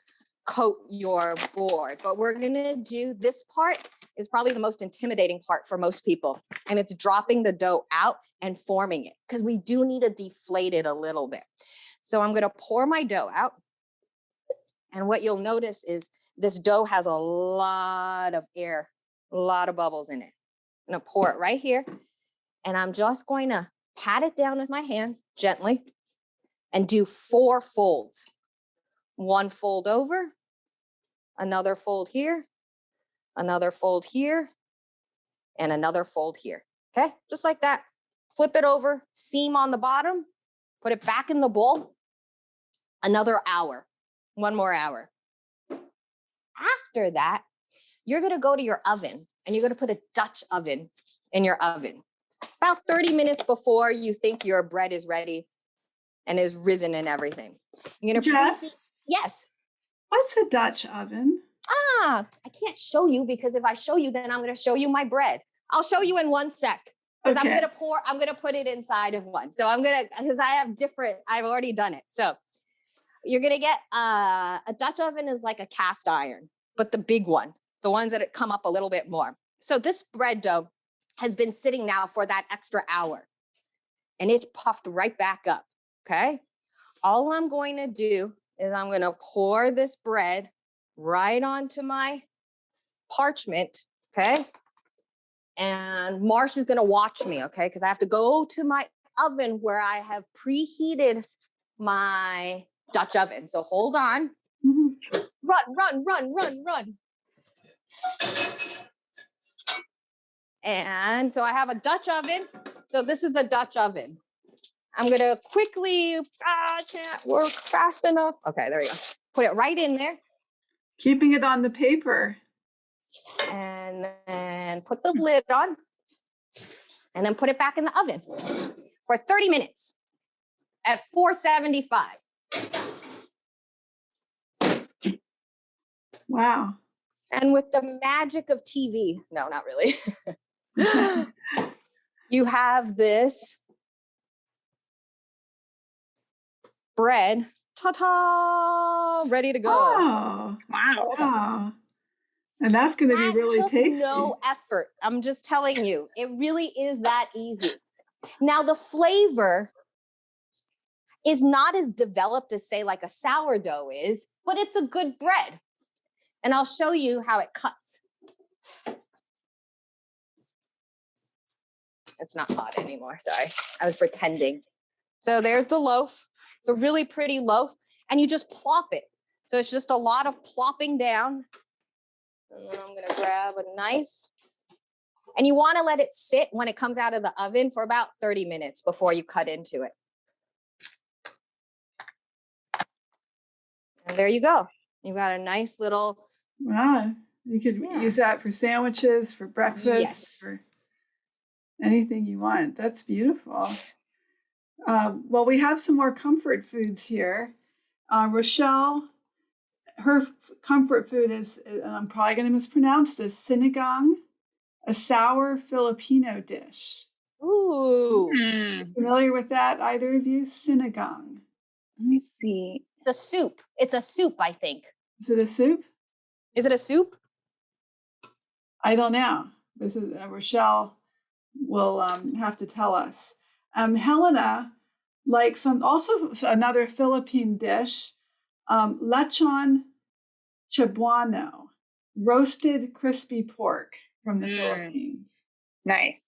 coat your board, but we're gonna do this part is probably the most intimidating part for most people. And it's dropping the dough out and forming it because we do need to deflate it a little bit. So I'm gonna pour my dough out. And what you'll notice is this dough has a lot of air, a lot of bubbles in it. I'm gonna pour it right here. And I'm just going to pat it down with my hand gently and do 4 folds. 1 fold over, another fold here, another fold here, and another fold here. Okay, just like that. flip it over, seam on the bottom, put it back in the bowl, another hour, 1 more hour. After that, you're gonna go to your oven and you're gonna put a Dutch oven in your oven. About 30 minutes before you think your bread is ready and is risen and everything. You're gonna Jess, yes. what's a Dutch oven? I can't show you because if I show you, then I'm gonna show you my bread. I'll show you in 1 sec. Because Okay. I'm gonna put it inside of one. So because I have different, I've already done it. So you're gonna get a Dutch oven is like a cast iron, but the big one, the ones that come up a little bit more. So this bread dough has been sitting now for that extra hour and it puffed right back up, okay? All I'm going to do is I'm gonna pour this bread right onto my parchment, okay? And Marsh is gonna watch me, okay? Because I have to go to my oven where I have preheated my Dutch oven. So hold on. Mhm. Run. And so I have a Dutch oven. So this is a Dutch oven. I'm gonna quickly, I can't work fast enough. Okay, there we go. Put it right in there. Keeping it on the paper. And then put the lid on. And then put it back in the oven for 30 minutes at 475. Wow. And with the magic of TV, no, not really. You have this bread, ta-ta, ready to go. Oh, Wow. wow. And that's going to be That really took tasty. no effort. I'm just telling you, it really is that easy. Now the flavor is not as developed as say like a sourdough is, but it's a good bread. And I'll show you how it cuts. It's not hot anymore, sorry. I was pretending. So there's the loaf. It's a really pretty loaf and you just plop it. So it's just a lot of plopping down. And then I'm gonna grab a knife. And you wanna let it sit when it comes out of the oven for about 30 minutes before you cut into it. And there you go. You've got a nice little. Wow. You could use that for sandwiches, for breakfast, Yes. for anything you want. That's beautiful. Well, we have some more comfort foods here. Rochelle, her comfort food is, and I'm probably going to mispronounce this, sinigang, a sour Filipino dish. Ooh. Familiar with that, either of you? Sinigang. Let me see. The soup. It's a soup, I think. Is it a soup? Is it a soup? I don't know. This is Rochelle will have to tell us. Helena likes another Philippine dish, lechon cebuano, roasted crispy pork from the Philippines. Nice.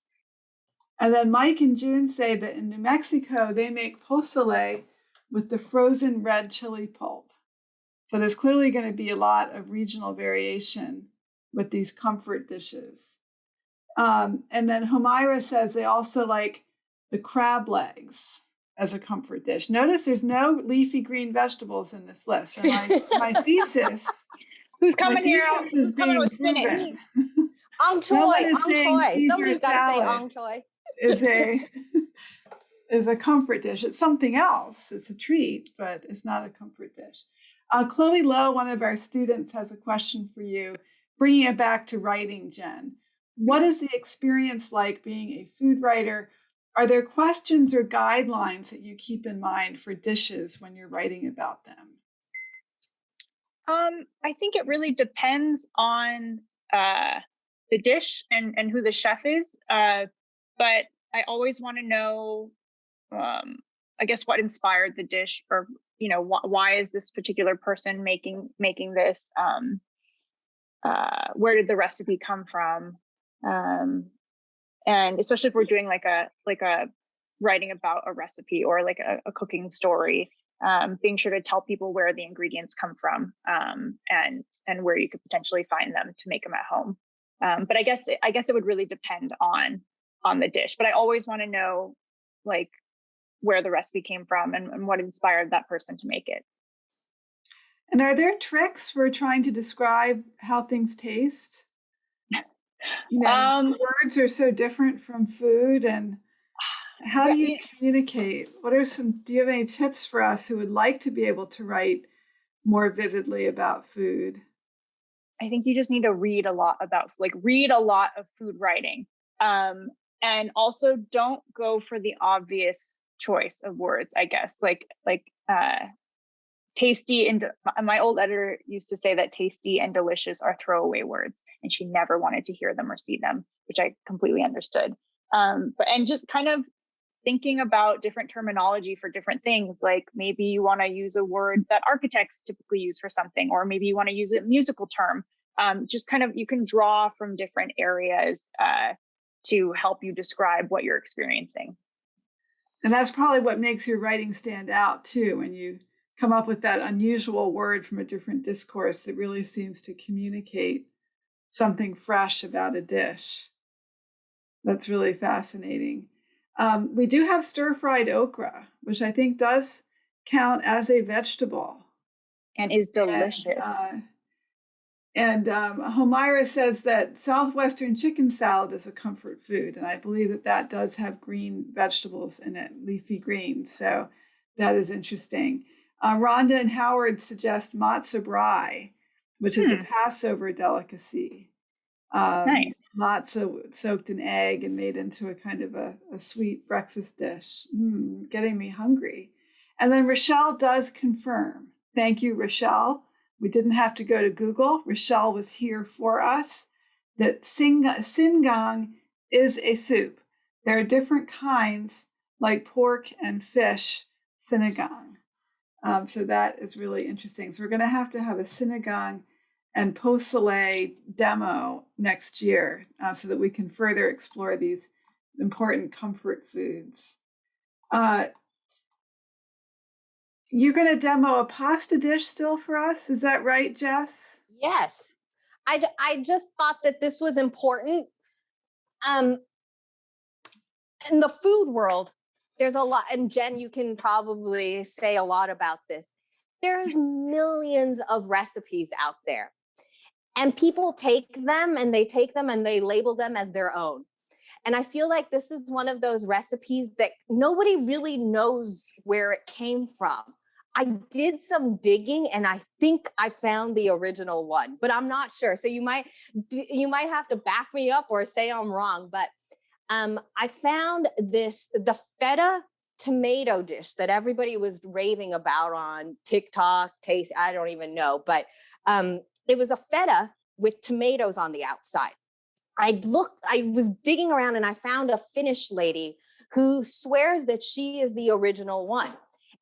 And then Mike and June say that in New Mexico, they make pozole with the frozen red chili pulp. So there's clearly going to be a lot of regional variation with these comfort dishes. And then Homaira says they also like the crab legs as a comfort dish. Notice there's no leafy green vegetables in this list. So my thesis. Who's coming here? Who's coming with spinach? Ong choy. Somebody's got to say ong choy. Is a comfort dish. It's something else. It's a treat, but it's not a comfort dish. Chloe Lowe, one of our students, has a question for you, bringing it back to writing, Jen. What is the experience like being a food writer? Are there questions or guidelines that you keep in mind for dishes when you're writing about them? I think it really depends on the dish and who the chef is. But I always want to know, I guess, what inspired the dish, or why is this particular person making this? Where did the recipe come from? And especially if we're doing like a writing about a recipe or like a cooking story, being sure to tell people where the ingredients come from, and where you could potentially find them to make them at home. But I guess it would really depend on on the dish, but I always want to know like where the recipe came from and what inspired that person to make it. And are there tricks for trying to describe how things taste? Words are so different from food, and how do you communicate? Do you have any tips for us who would like to be able to write more vividly about food? I think you just need to read a lot of food writing. And also don't go for the obvious choice of words, I guess, like tasty. And my old editor used to say that tasty and delicious are throwaway words, and she never wanted to hear them or see them, which I completely understood. And just kind of thinking about different terminology for different things. Like maybe you want to use a word that architects typically use for something, or maybe you want to use a musical term. Just kind of, you can draw from different areas to help you describe what you're experiencing. And that's probably what makes your writing stand out too, when you come up with that unusual word from a different discourse that really seems to communicate something fresh about a dish. That's really fascinating. We do have stir-fried okra, which I think does count as a vegetable. And is delicious. And Homira says that Southwestern chicken salad is a comfort food. And I believe that does have green vegetables in it, leafy greens. So that is interesting. Rhonda and Howard suggest matzo brie, which is a Passover delicacy. Nice. Matzo soaked in egg and made into a kind of a sweet breakfast dish. Getting me hungry. And then Rochelle does confirm. Thank you, Rochelle. We didn't have to go to Google. Rochelle was here for us. That sinigang is a soup. There are different kinds, like pork and fish sinigang. So that is really interesting. So we're going to have a sinigang and post soleil demo next year so that we can further explore these important comfort foods. You're going to demo a pasta dish still for us. Is that right, Jess? Yes. I just thought that this was important. In the food world, there's a lot, and Jen, you can probably say a lot about this. There's millions of recipes out there, and people take them and they label them as their own. And I feel like this is one of those recipes that nobody really knows where it came from. I did some digging and I think I found the original one, but I'm not sure. So you might have to back me up or say I'm wrong, but I found the feta tomato dish that everybody was raving about on TikTok, I don't even know, but it was a feta with tomatoes on the outside. I was digging around and I found a Finnish lady who swears that she is the original one.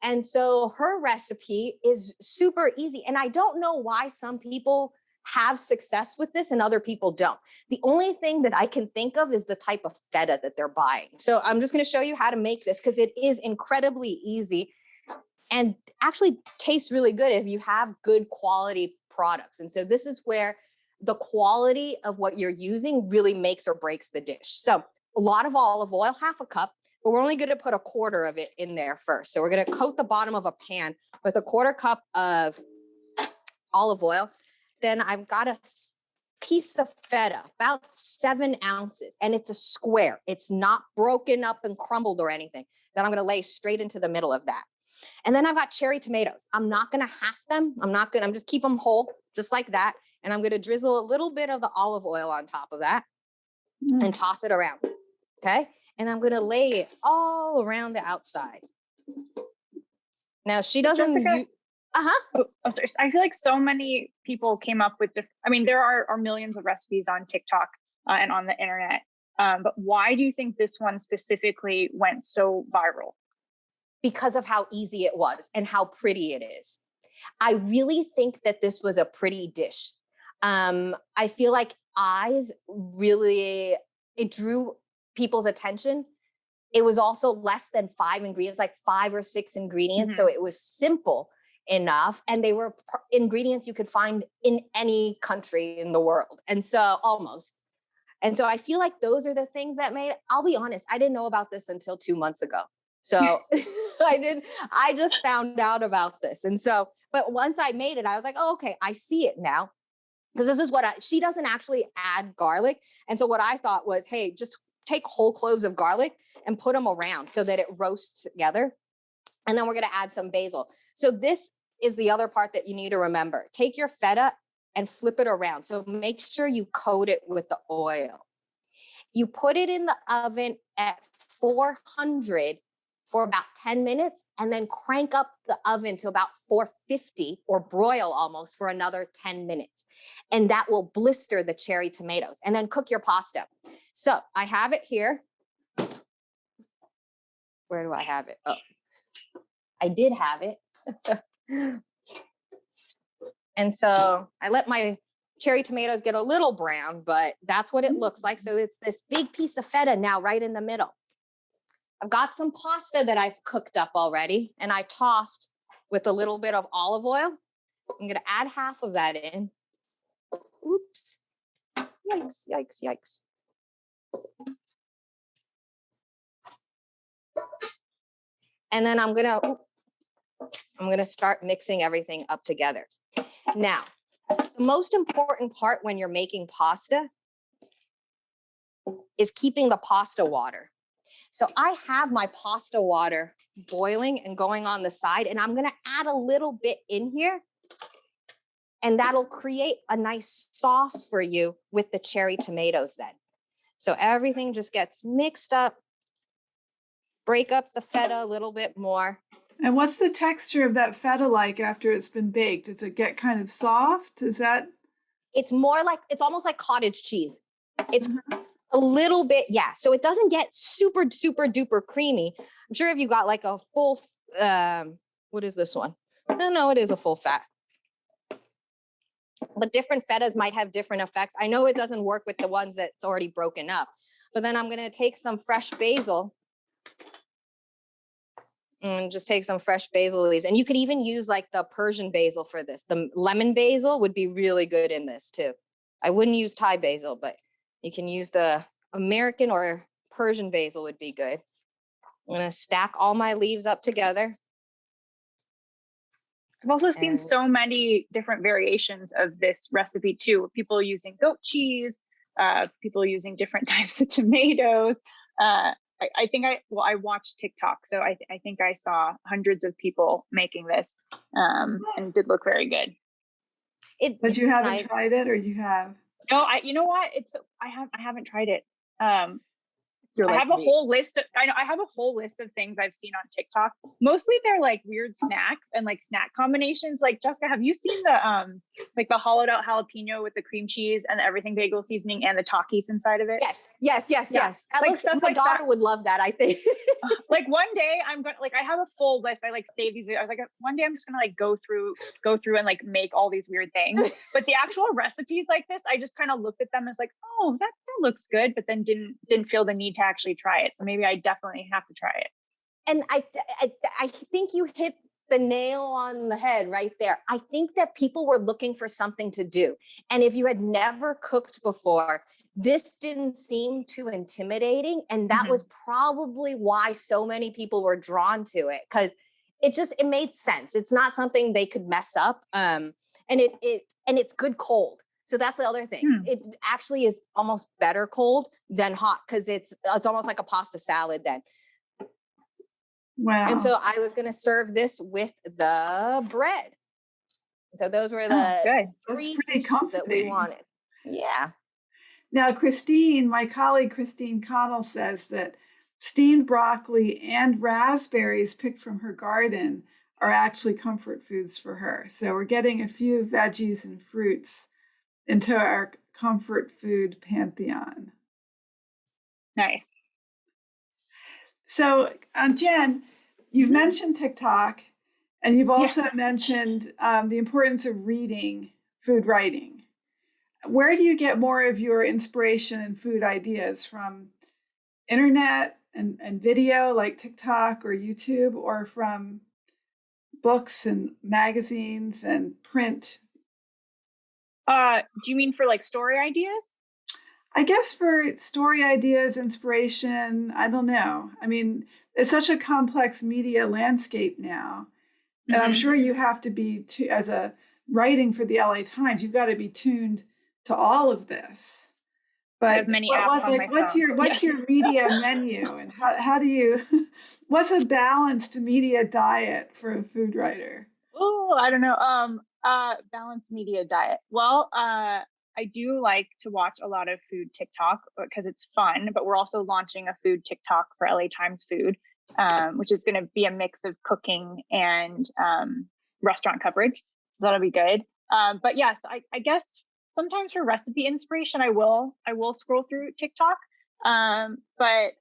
And so her recipe is super easy. And I don't know why some people have success with this and other people don't. The only thing that I can think of is the type of feta that they're buying. So I'm just going to show you how to make this because it is incredibly easy and actually tastes really good if you have good quality products. And so this is where the quality of what you're using really makes or breaks the dish. So a lot of olive oil, half a cup, but we're only going to put a quarter of it in there first. So we're going to coat the bottom of a pan with a quarter cup of olive oil. Then I've got a piece of feta, about 7 ounces, and it's a square. It's not broken up and crumbled or anything. Then I'm going to lay straight into the middle of that. And then I've got cherry tomatoes. I'm not going to half them. I'm just keep them whole, just like that. And I'm going to drizzle a little bit of the olive oil on top of that and toss it around. Okay. And I'm going to lay it all around the outside. Now she doesn't. Jessica, sorry. I feel like so many people came up with there are millions of recipes on TikTok and on the internet. But why do you think this one specifically went so viral? Because of how easy it was and how pretty it is. I really think that this was a pretty dish. I feel like it drew people's attention. It was also less than 5 ingredients, like 5 or 6 ingredients. So it was simple enough. And they were ingredients you could find in any country in the world. And so almost. And so I feel like those are the things that made, I'll be honest, I didn't know about this until 2 months ago. So I just found out about this. And so, but once I made it, I was like, oh, okay, I see it now. Because this is what she doesn't actually add garlic. And so what I thought was, hey, just take whole cloves of garlic and put them around so that it roasts together. And then we're going to add some basil. So this is the other part that you need to remember. Take your feta and flip it around. So make sure you coat it with the oil. You put it in the oven at 400 for about 10 minutes, and then crank up the oven to about 450 or broil almost for another 10 minutes. And that will blister the cherry tomatoes, and then cook your pasta. So I have it here. Where do I have it? Oh, I did have it. And so I let my cherry tomatoes get a little brown, but that's what it looks like. So it's this big piece of feta now right in the middle. I've got some pasta that I've cooked up already, and I tossed with a little bit of olive oil. I'm going to add half of that in. Oops. Yikes, yikes, yikes. And then I'm going to start mixing everything up together. Now, the most important part when you're making pasta is keeping the pasta water. So I have my pasta water boiling and going on the side, and I'm going to add a little bit in here, and that'll create a nice sauce for you with the cherry tomatoes then. So everything just gets mixed up. Break up the feta a little bit more. And what's the texture of that feta like after it's been baked? Does it get kind of soft? Is that? It's more like, it's almost like cottage cheese. It's a little bit, yeah. So it doesn't get super, super duper creamy. I'm sure if you got like a full, what is this one? No, it is a full fat. But different fetas might have different effects. I know it doesn't work with the ones that's already broken up. But then I'm going to take some fresh basil and just take some fresh basil leaves. And you could even use like the Persian basil for this. The lemon basil would be really good in this too. I wouldn't use Thai basil, but you can use the American or Persian basil would be good. I'm going to stack all my leaves up together. I've also seen so many different variations of this recipe too. People using goat cheese, people using different types of tomatoes. I think I watched TikTok, so I think I saw hundreds of people making this, and it did look very good. But you haven't tried it, or you have? No, you know what? I haven't tried it. I have a whole list of, I have a whole list of things I've seen on TikTok. Mostly they're like weird snacks and like snack combinations. Like, Jessica, have you seen the like the hollowed out jalapeno with the cream cheese and the everything bagel seasoning and the Takis inside of it? Yes. That like stuff my like daughter that would love that, I think. Like one day I'm gonna, like, I have a full list. I like save these videos. I was like, one day I'm just gonna like go through and like make all these weird things. But the actual recipes like this, I just kind of looked at them as like, oh, that looks good, but then didn't feel the need to actually try it. So maybe I definitely have to try it. And I think you hit the nail on the head right there. I think that people were looking for something to do. And if you had never cooked before, this didn't seem too intimidating. And that was probably why so many people were drawn to it, because it made sense. It's not something they could mess up. And it's good cold. So that's the other thing. It actually is almost better cold than hot, because it's almost like a pasta salad then. Wow. And so I was going to serve this with the bread. So those were the three dishes that we wanted. Yeah. Now, Christine, my colleague Christine Connell, says that steamed broccoli and raspberries picked from her garden are actually comfort foods for her. So we're getting a few veggies and fruits into our comfort food pantheon. Nice. So, Jenn, you've mentioned TikTok, and you've also mentioned the importance of reading food writing. Where do you get more of your inspiration and food ideas? From internet and video like TikTok or YouTube, or from books and magazines and print? Do you mean for like story ideas? I guess for story ideas, inspiration, I don't know. I mean, it's such a complex media landscape now. And I'm sure you have to be, as a writing for the LA Times, you've got to be tuned to all of this. But I have many apps on my phone. What's your media menu, and how do you, what's a balanced media diet for a food writer? Oh, I don't know. Balanced media diet. Well, I do like to watch a lot of food TikTok because it's fun, but we're also launching a food TikTok for LA Times Food, which is going to be a mix of cooking and restaurant coverage. So that'll be good. But yes, I guess sometimes for recipe inspiration, I will scroll through TikTok. But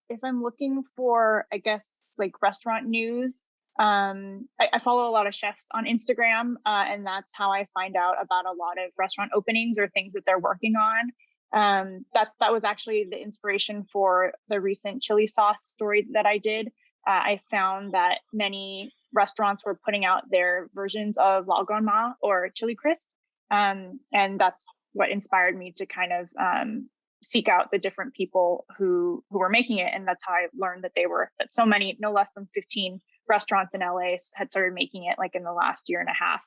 if I'm looking for, I guess, like restaurant news, I follow a lot of chefs on Instagram, and that's how I find out about a lot of restaurant openings or things that they're working on. That was actually the inspiration for the recent chili sauce story that I did. I found that many restaurants were putting out their versions of lagonma or chili crisp, and that's what inspired me to kind of seek out the different people who were making it, and that's how I learned that so many, no less than 15 restaurants in LA had started making it like in the last year and a half.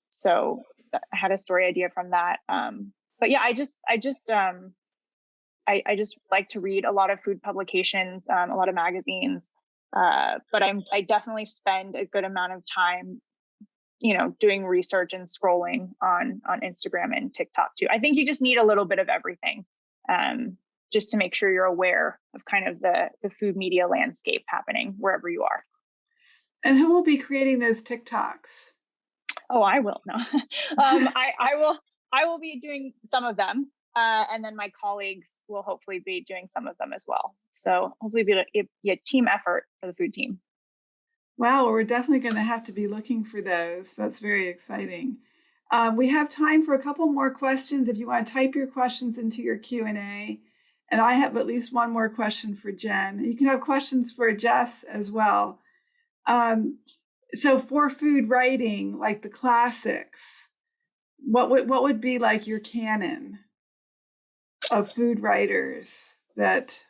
So I had a story idea from that. But yeah, I just like to read a lot of food publications, a lot of magazines. But I definitely spend a good amount of time, doing research and scrolling on Instagram and TikTok too. I think you just need a little bit of everything, just to make sure you're aware of kind of the food media landscape happening wherever you are. And who will be creating those TikToks? Oh, I will. No, I will be doing some of them, and then my colleagues will hopefully be doing some of them as well. So hopefully be a team effort for the food team. Wow, well, we're definitely going to have to be looking for those. That's very exciting. We have time for a couple more questions. If you want to type your questions into your Q&A, and I have at least one more question for Jenn. You can have questions for Jess as well. So for food writing, like the classics, what would be like your canon of food writers that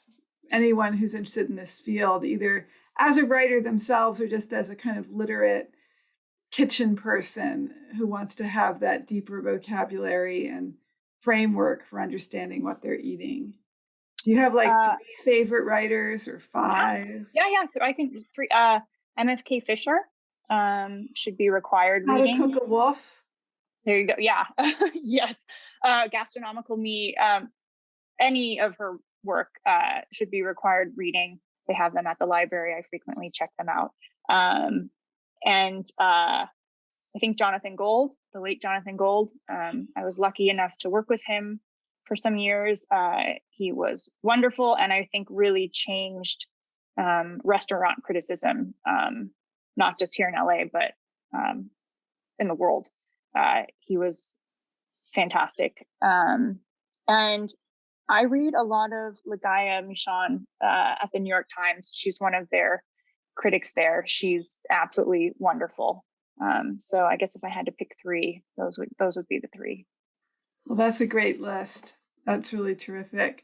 anyone who's interested in this field, either as a writer themselves or just as a kind of literate kitchen person who wants to have that deeper vocabulary and framework for understanding what they're eating? Do you have like 3 favorite writers or 5? Yeah. I can 3. MFK Fisher should be required reading. How to Cook a Wolf. There you go. Yeah. Yes. Gastronomical Me. Any of her work should be required reading. They have them at the library. I frequently check them out. And I think Jonathan Gold, the late Jonathan Gold, I was lucky enough to work with him for some years. He was wonderful, and I think really changed restaurant criticism, not just here in LA, but in the world. He was fantastic. And I read a lot of Ligaya Michon at the New York Times. She's one of their critics there. She's absolutely wonderful. So I guess if I had to pick 3, those would be the 3. Well, that's a great list. That's really terrific.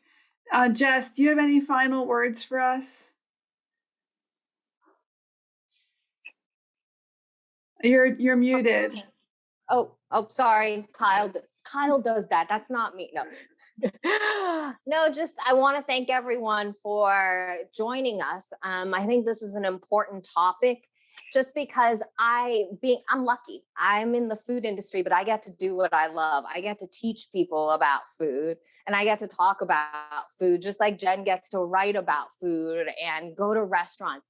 Jess, do you have any final words for us? You're muted. Oh, sorry, Kyle. Kyle does that. That's not me. No. No, just I want to thank everyone for joining us. I think this is an important topic just because I'm lucky. I'm in the food industry, but I get to do what I love. I get to teach people about food, and I get to talk about food, just like Jenn gets to write about food and go to restaurants.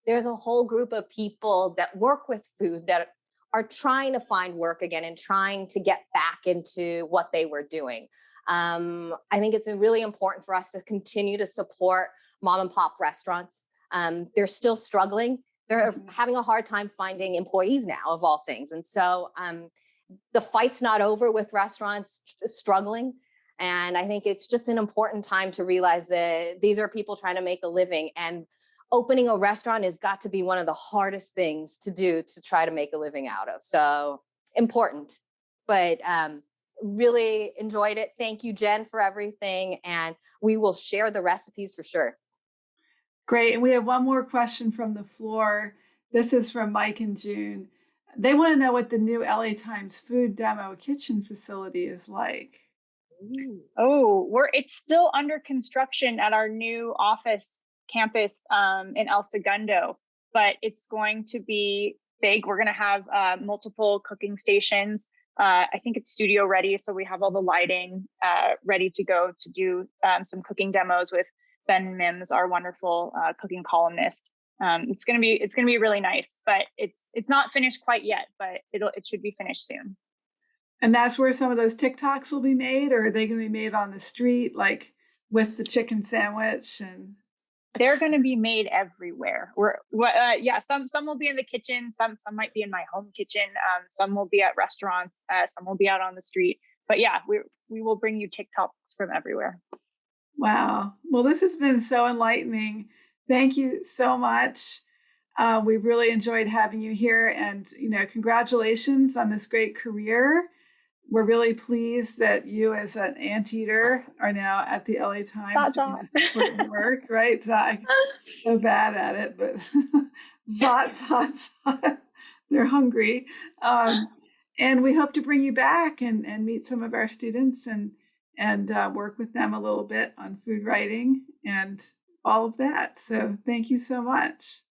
There's a whole group of people that work with food that are trying to find work again and trying to get back into what they were doing. I think it's really important for us to continue to support mom and pop restaurants. They're still struggling. They're having a hard time finding employees now, of all things. And so the fight's not over with restaurants struggling. And I think it's just an important time to realize that these are people trying to make a living, and opening a restaurant has got to be one of the hardest things to do to try to make a living out of. So important. But Really enjoyed it. Thank you, Jen, for everything. And we will share the recipes for sure. Great. And we have one more question from the floor. This is from Mike and June. They want to know what the new LA Times food demo kitchen facility is like. Oh, it's still under construction at our new office campus in El Segundo, but it's going to be big. We're going to have multiple cooking stations. I think it's studio ready, so we have all the lighting ready to go to do some cooking demos with Ben Mims, our wonderful cooking columnist. It's gonna be really nice, but it's not finished quite yet, but it should be finished soon. And that's where some of those TikToks will be made, or are they going to be made on the street, like with the chicken sandwich? And they're going to be made everywhere. Some will be in the kitchen, some might be in my home kitchen, some will be at restaurants, some will be out on the street. But yeah, we will bring you TikToks from everywhere. Wow. Well, this has been so enlightening. Thank you so much. We've really enjoyed having you here, and congratulations on this great career. We're really pleased that you, as an anteater, are now at the LA Times doing this important work, right? I'm so bad at it, but zot. They're hungry. And we hope to bring you back and meet some of our students and work with them a little bit on food writing and all of that. So thank you so much.